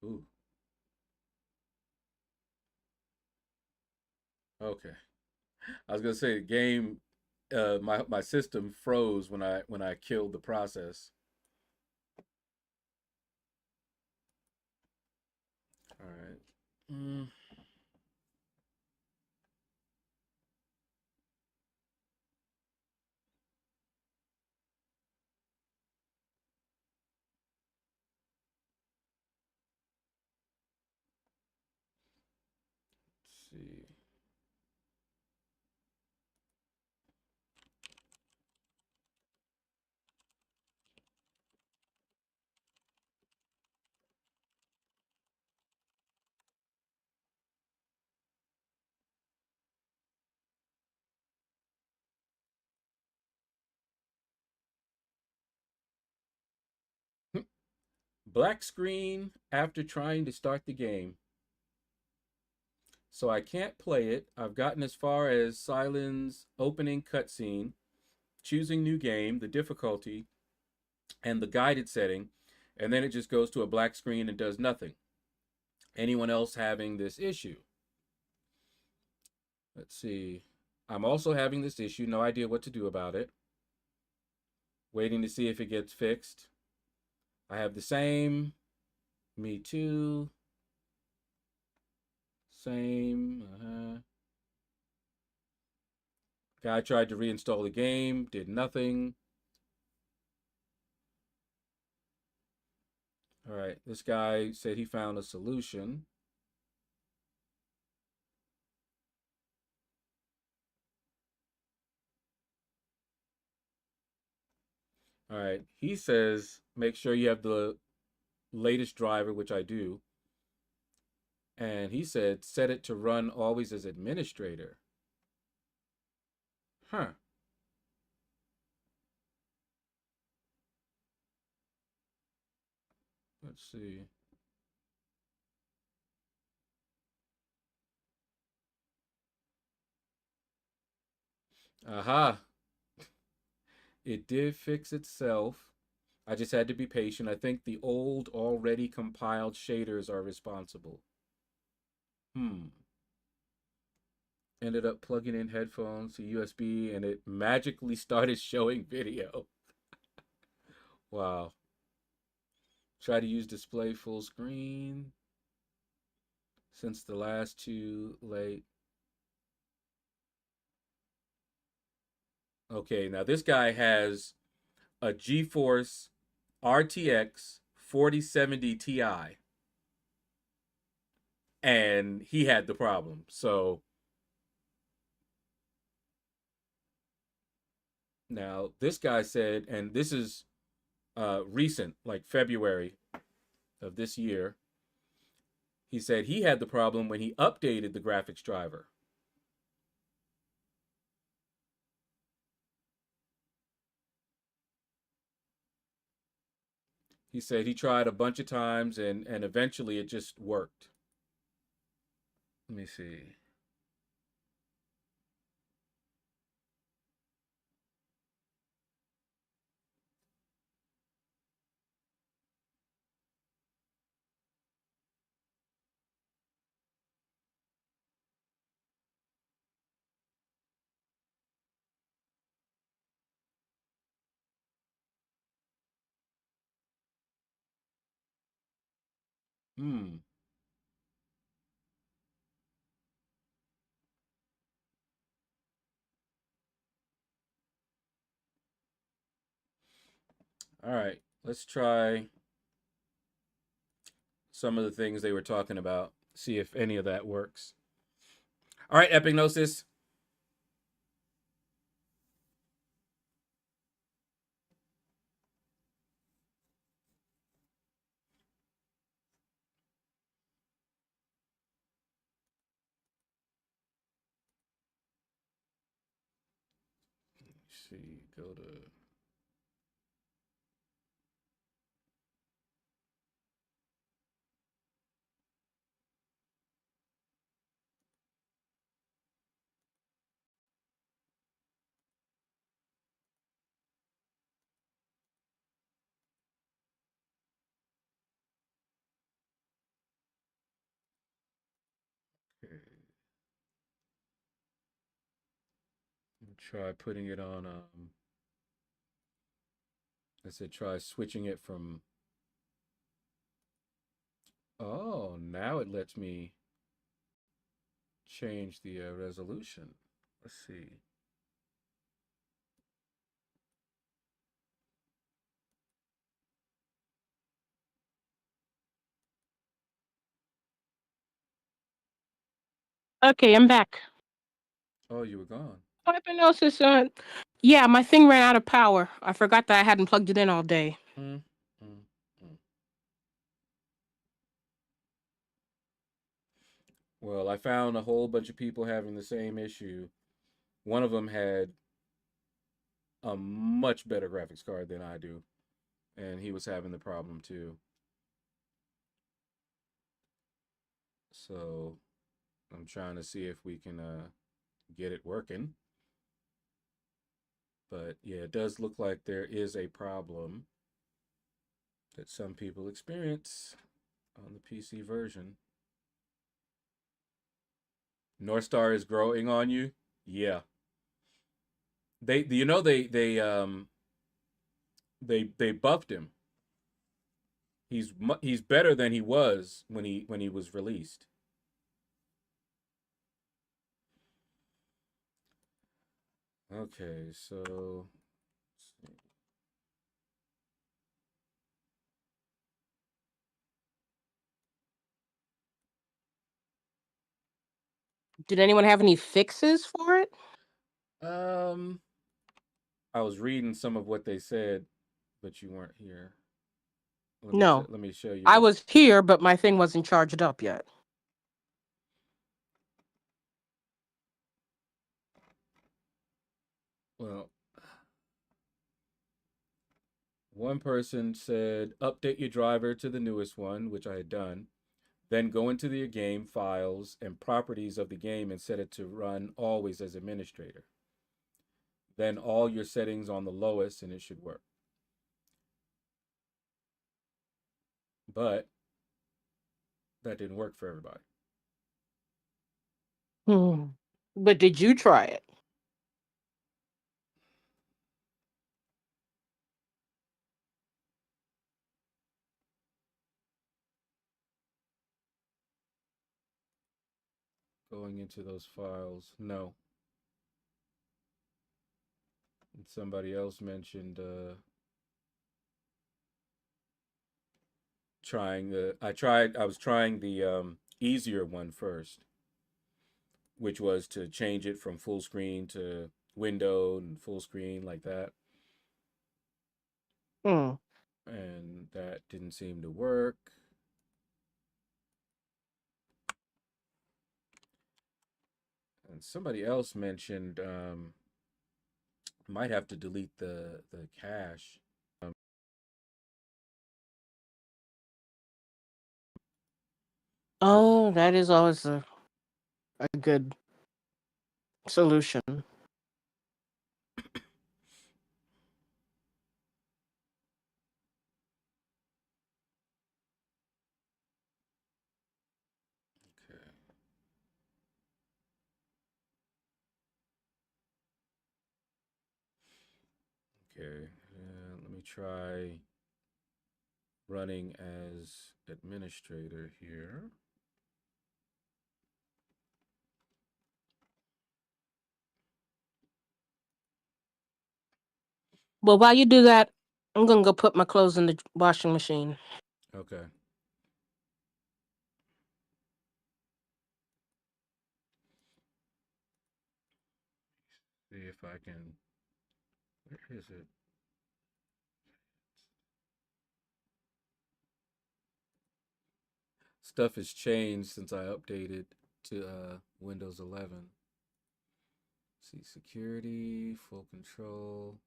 Ooh. Okay. I was gonna say the game my system froze when I killed the process. All right. Mm. Let's see. Black screen after trying to start the game. So I can't play it. I've gotten as far as Silence opening cutscene, choosing new game, the difficulty, and the guided setting, and then it just goes to a black screen and does nothing. Anyone else having this issue? Let's see. I'm also having this issue. No idea what to do about it. Waiting to see if it gets fixed. I have the same. Me too. Same. Guy tried to reinstall the game, did nothing. All right, this guy said he found a solution. All right. He says make sure you have the latest driver, which I do. And he said set it to run always as administrator. Huh. Let's see. Aha. It did fix itself. I just had to be patient. I think the old, already compiled shaders are responsible. Ended up plugging in headphones to USB and it magically started showing video. Wow. Try to use display full screen. Since the last two late. Okay, now this guy has a GeForce RTX 4070 Ti. And he had the problem. So now this guy said, and this is recent, like February of this year, he said he had the problem when he updated the graphics driver. He said he tried a bunch of times and eventually it just worked. Let me see. Hmm. All right. Let's try some of the things they were talking about. See if any of that works. All right, Epignosis. Let's see. Go to. Okay. Try putting it on. I said try switching it from. Oh, now it lets me change the resolution. Let's see. Okay, I'm back. Oh, you were gone. Hypnosis. Yeah, my thing ran out of power. I forgot that I hadn't plugged it in all day. Mm, mm, mm. Well, I found a whole bunch of people having the same issue. One of them had a much better graphics card than I do, and he was having the problem too. So I'm trying to see if we can get it working. But yeah, it does look like there is a problem that some people experience on the PC version. North Star is growing on you. Yeah, they buffed him. He's better than he was when he was released. Okay, so Did anyone have any fixes for it? I was reading some of what they said. but you weren't here. No, Let me show you I what. was here, but my thing wasn't charged up yet. Well, one person said update your driver to the newest one, which I had done. Then go into the game files and properties of the game and set it to run always as administrator. Then all your settings on the lowest and it should work. But that didn't work for everybody. But did you try it? Going into those files, no. And somebody else mentioned trying the. I was trying the easier one first, which was to change it from full screen to window and full screen like that. Hmm. And that didn't seem to work. And somebody else mentioned might have to delete the cache. Oh, that is always a good solution. Okay. Okay. Let me try running as administrator here. Well, while you do that, I'm gonna go put my clothes in the washing machine. Okay. See if I can. Where is it? Stuff has changed since I updated to Windows 11. See, security, full control.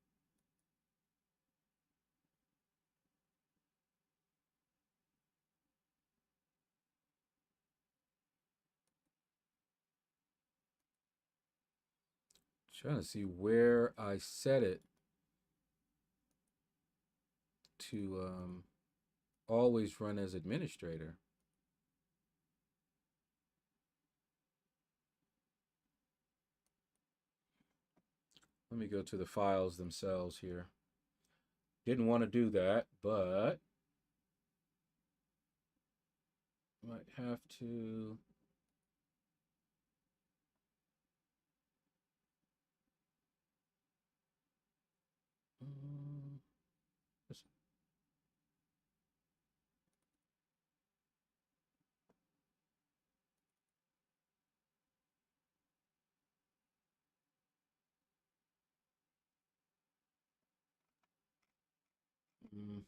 Trying to see where I set it to always run as administrator. Let me go to the files themselves here. Didn't want to do that, but might have to. Um, mm,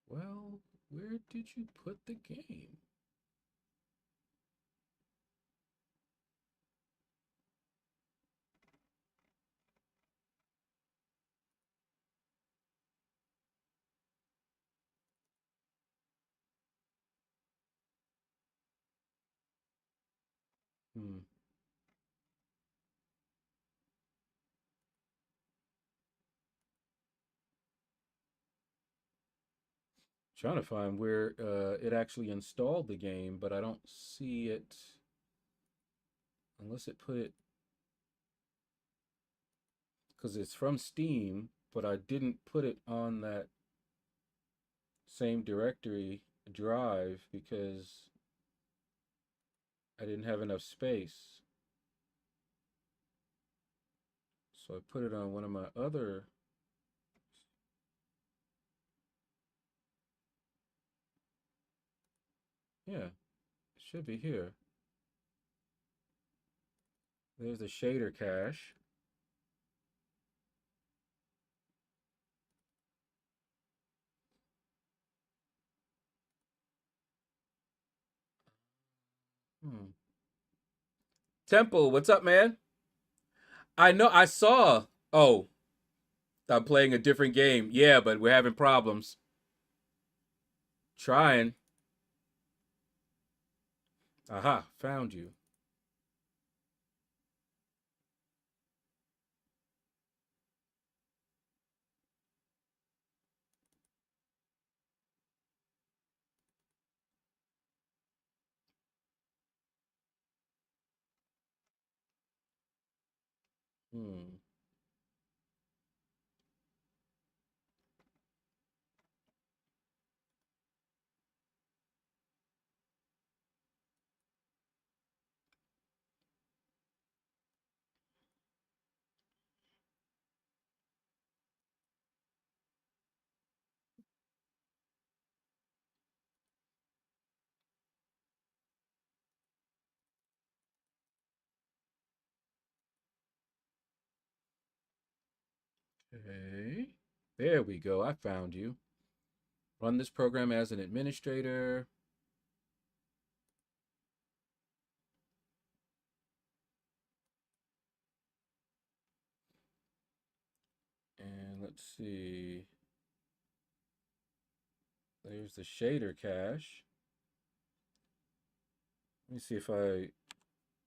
well, where did you put the game? Hmm. Trying to find where it actually installed the game, but I don't see it unless it put it because it's from Steam, but I didn't put it on that same directory drive because I didn't have enough space. So I put it on one of my other. Yeah, Should be here. There's the shader cache. Temple, what's up, man? I know I saw. Oh, I'm playing a different game. Yeah, but we're having problems. Trying. Aha, found you. Hmm. Okay. There we go. I found you. Run this program as an administrator. And let's see. There's the shader cache. Let me see if I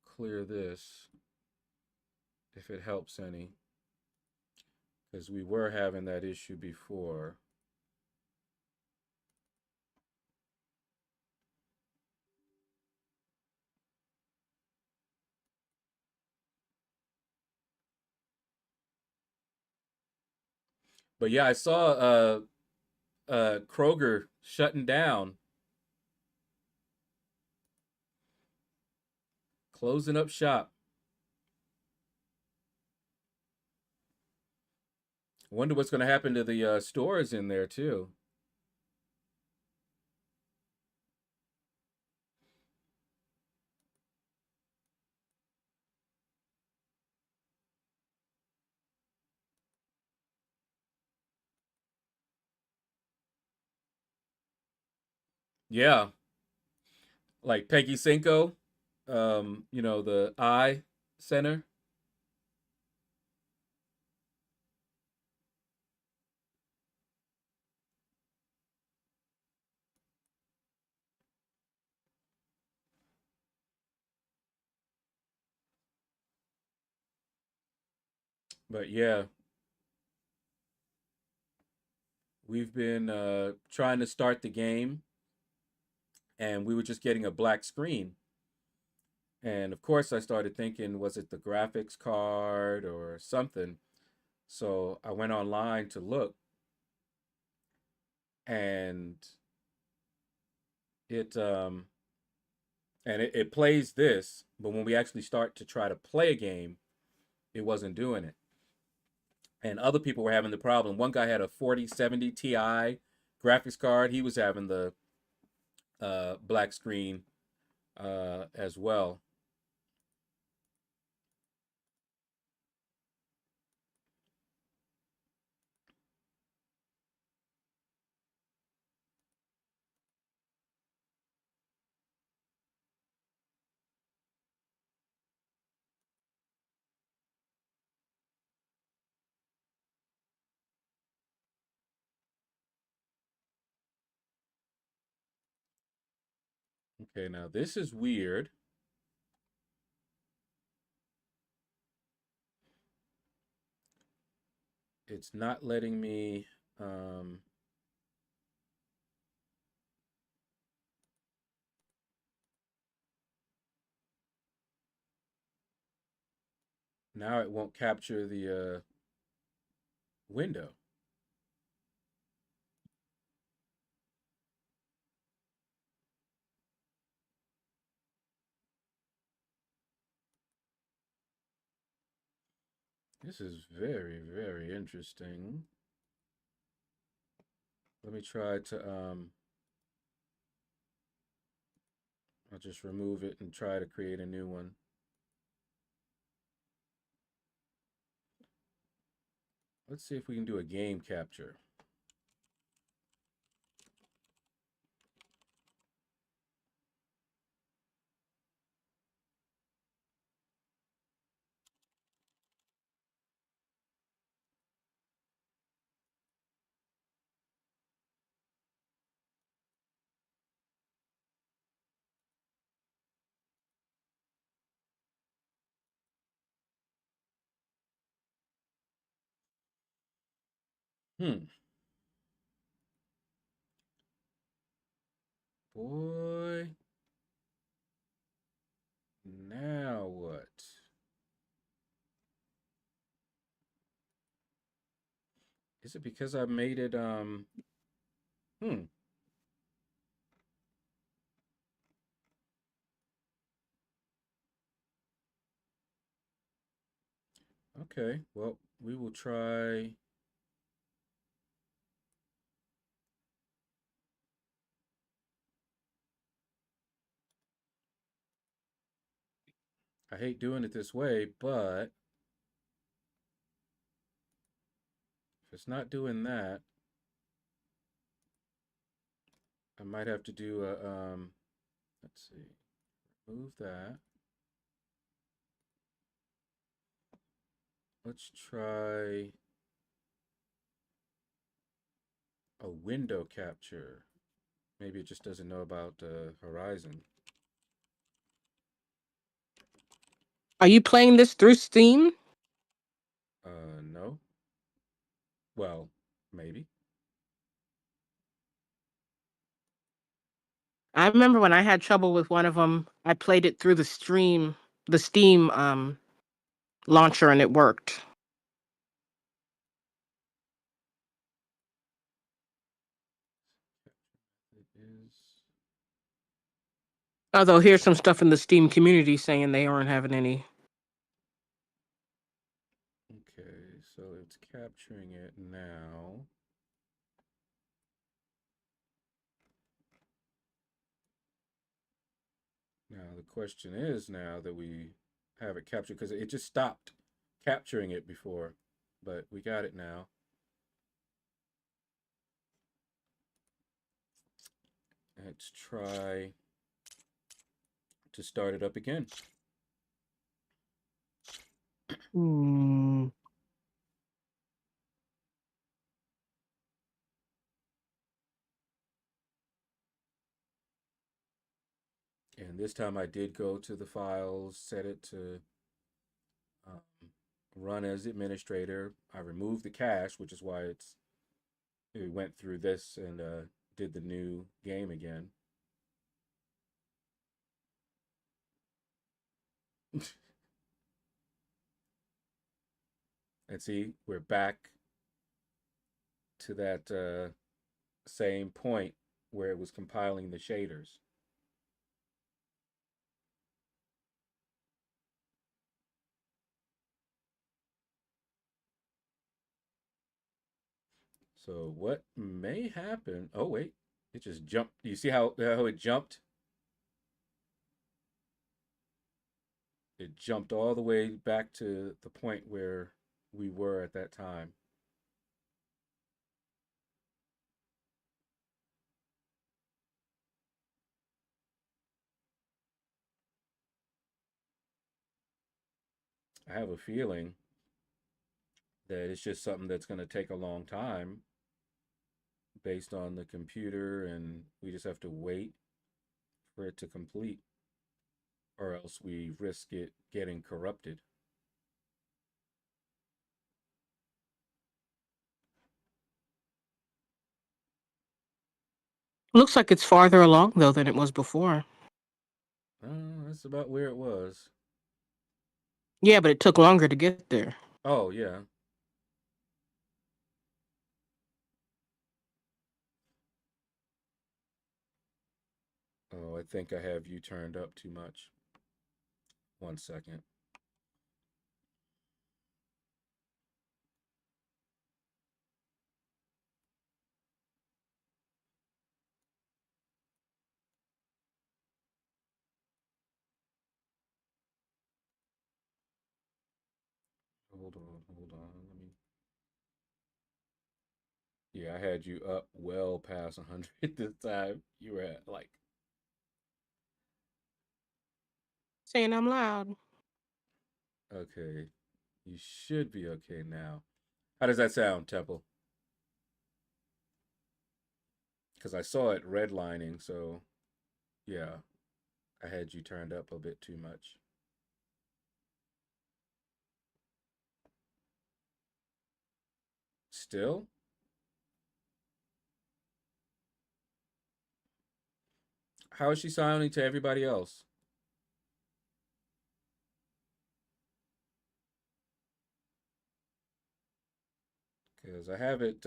clear this, if it helps any. Because we were having that issue before. But yeah, I saw Kroger shutting down, closing up shop. Wonder what's going to happen to the stores in there too. Yeah, like Peggy Cinco, the eye center. But yeah, we've been trying to start the game, and we were just getting a black screen. And of course, I started thinking, was it the graphics card or something? So I went online to look, and it it plays this, but when we actually start to try to play a game, it wasn't doing it. And other people were having the problem. One guy had a 4070 Ti graphics card. He was having the black screen as well. Okay, now this is weird. It's not letting me. Now it won't capture the window. This is very, very interesting. Let me try to I'll just remove it and try to create a new one. Let's see if we can do a game capture. Boy. Now what? Is it because I made it hmm. Okay. Well, we will try. I hate doing it this way, but if it's not doing that, I might have to do a let's see. Move that. Let's try a window capture. Maybe it just doesn't know about Horizon. Are you playing this through Steam? No. Well, maybe. I remember when I had trouble with one of them, I played it through the Steam launcher, and it worked. It is. Although here's some stuff in the Steam community saying they aren't having any. Okay, so it's capturing it now. Now the question is, now that we have it captured, because it just stopped capturing it before, but we got it now. Let's try to start it up again. Hmm. And this time I did go to the files, set it to um, run as administrator. I removed the cache, which is why it went through this and did the new game again. And see, we're back to that same point where it was compiling the shaders. So what may happen? Oh wait, it just jumped. You see how it jumped? It jumped all the way back to the point where we were at that time. I have a feeling that it's just something that's going to take a long time based on the computer, and we just have to wait for it to complete, or else we risk it getting corrupted. Looks like it's farther along though than it was before. That's about where it was. Yeah, but it took longer to get there. Oh, yeah. Oh, I think I have you turned up too much. 1 second. Hold on. Let me. Yeah, I had you up well past 100 this time. You were at like. Saying I'm loud. Okay. You should be okay now. How does that sound, Temple? Because I saw it redlining, so yeah, I had you turned up a bit too much. Still? How is she sounding to everybody else? Because I have it,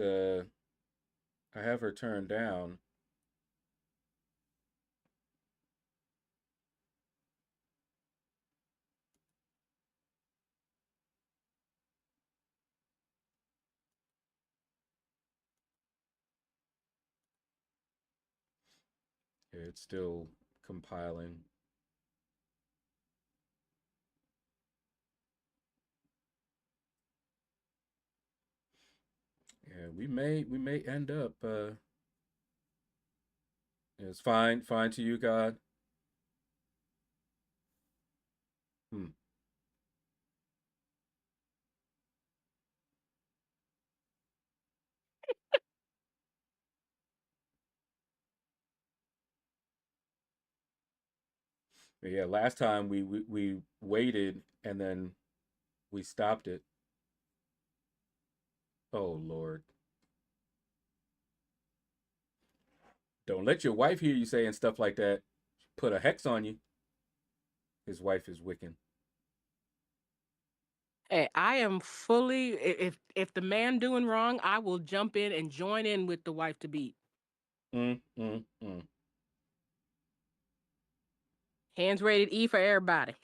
I have her turned down. Yeah, it's still compiling. Yeah, we may end up. It's fine to you, God. Hmm. But yeah, last time we waited and then we stopped it. Oh Lord. Don't let your wife hear you saying stuff like that. Put a hex on you. His wife is Wiccan. Hey, I am fully. If the man doing wrong, I will jump in and join in with the wife to beat. Mm. Hands rated E for everybody.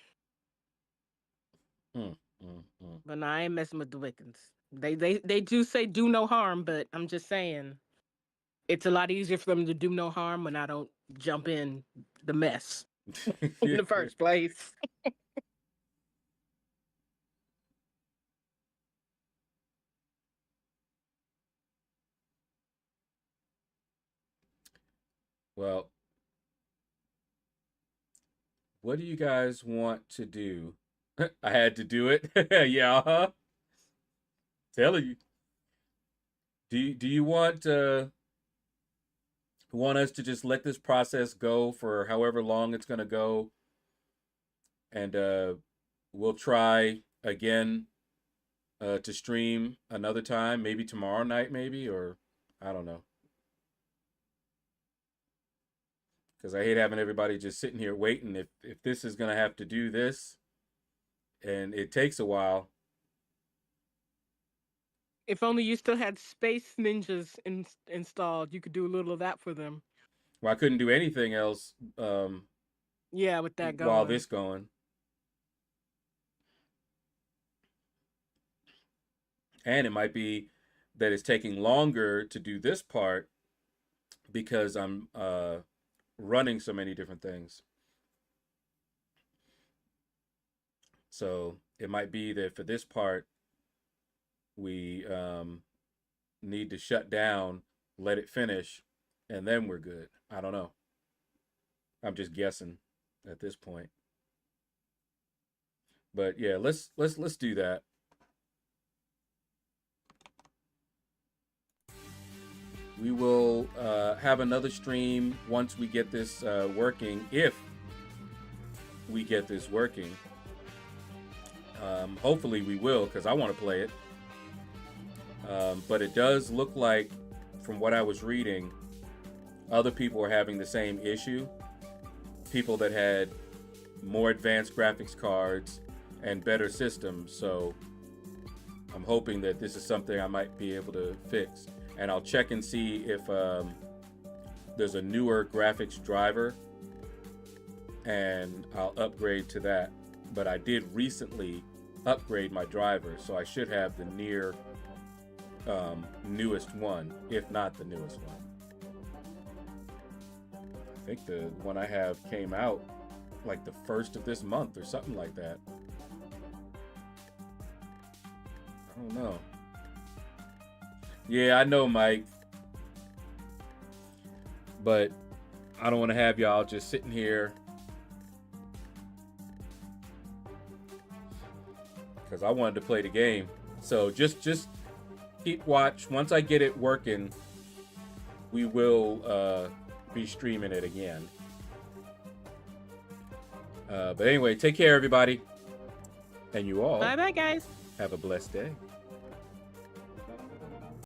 Mm, mm. But no, I ain't messing with the Wiccans. They do say do no harm, but I'm just saying it's a lot easier for them to do no harm when I don't jump in the mess in the first place. Well, what do you guys want to do? I had to do it. Yeah, telling you. Do you want us to just let this process go for however long it's gonna go, and we'll try again to stream another time, maybe tomorrow night, maybe, or I don't know. Because I hate having everybody just sitting here waiting. If this is gonna have to do this, and it takes a while. If only you still had Space Ninjas installed, you could do a little of that for them. Well, I couldn't do anything else Yeah, with that while going. this going. And it might be that it's taking longer to do this part because I'm running so many different things. So it might be that for this part, we need to shut down, let it finish, and then we're good. I don't know. I'm just guessing at this point. But yeah, let's do that. We will have another stream once we get this working, if we get this working. Hopefully we will, because I want to play it. But it does look like, from what I was reading, other people are having the same issue. People that had more advanced graphics cards and better systems. So I'm hoping that this is something I might be able to fix. And I'll check and see if there's a newer graphics driver, and I'll upgrade to that. But I did recently upgrade my driver, so I should have the near newest one, if not the newest one. I think the one I have came out like the 1st of this month or something like that. don't know. Yeah, I know, Mike. But I don't want to have y'all just sitting here. Because I wanted to play the game. So just keep watch. Once I get it working, we will be streaming it again. But anyway, take care, everybody. And you all. Bye-bye, guys. Have a blessed day.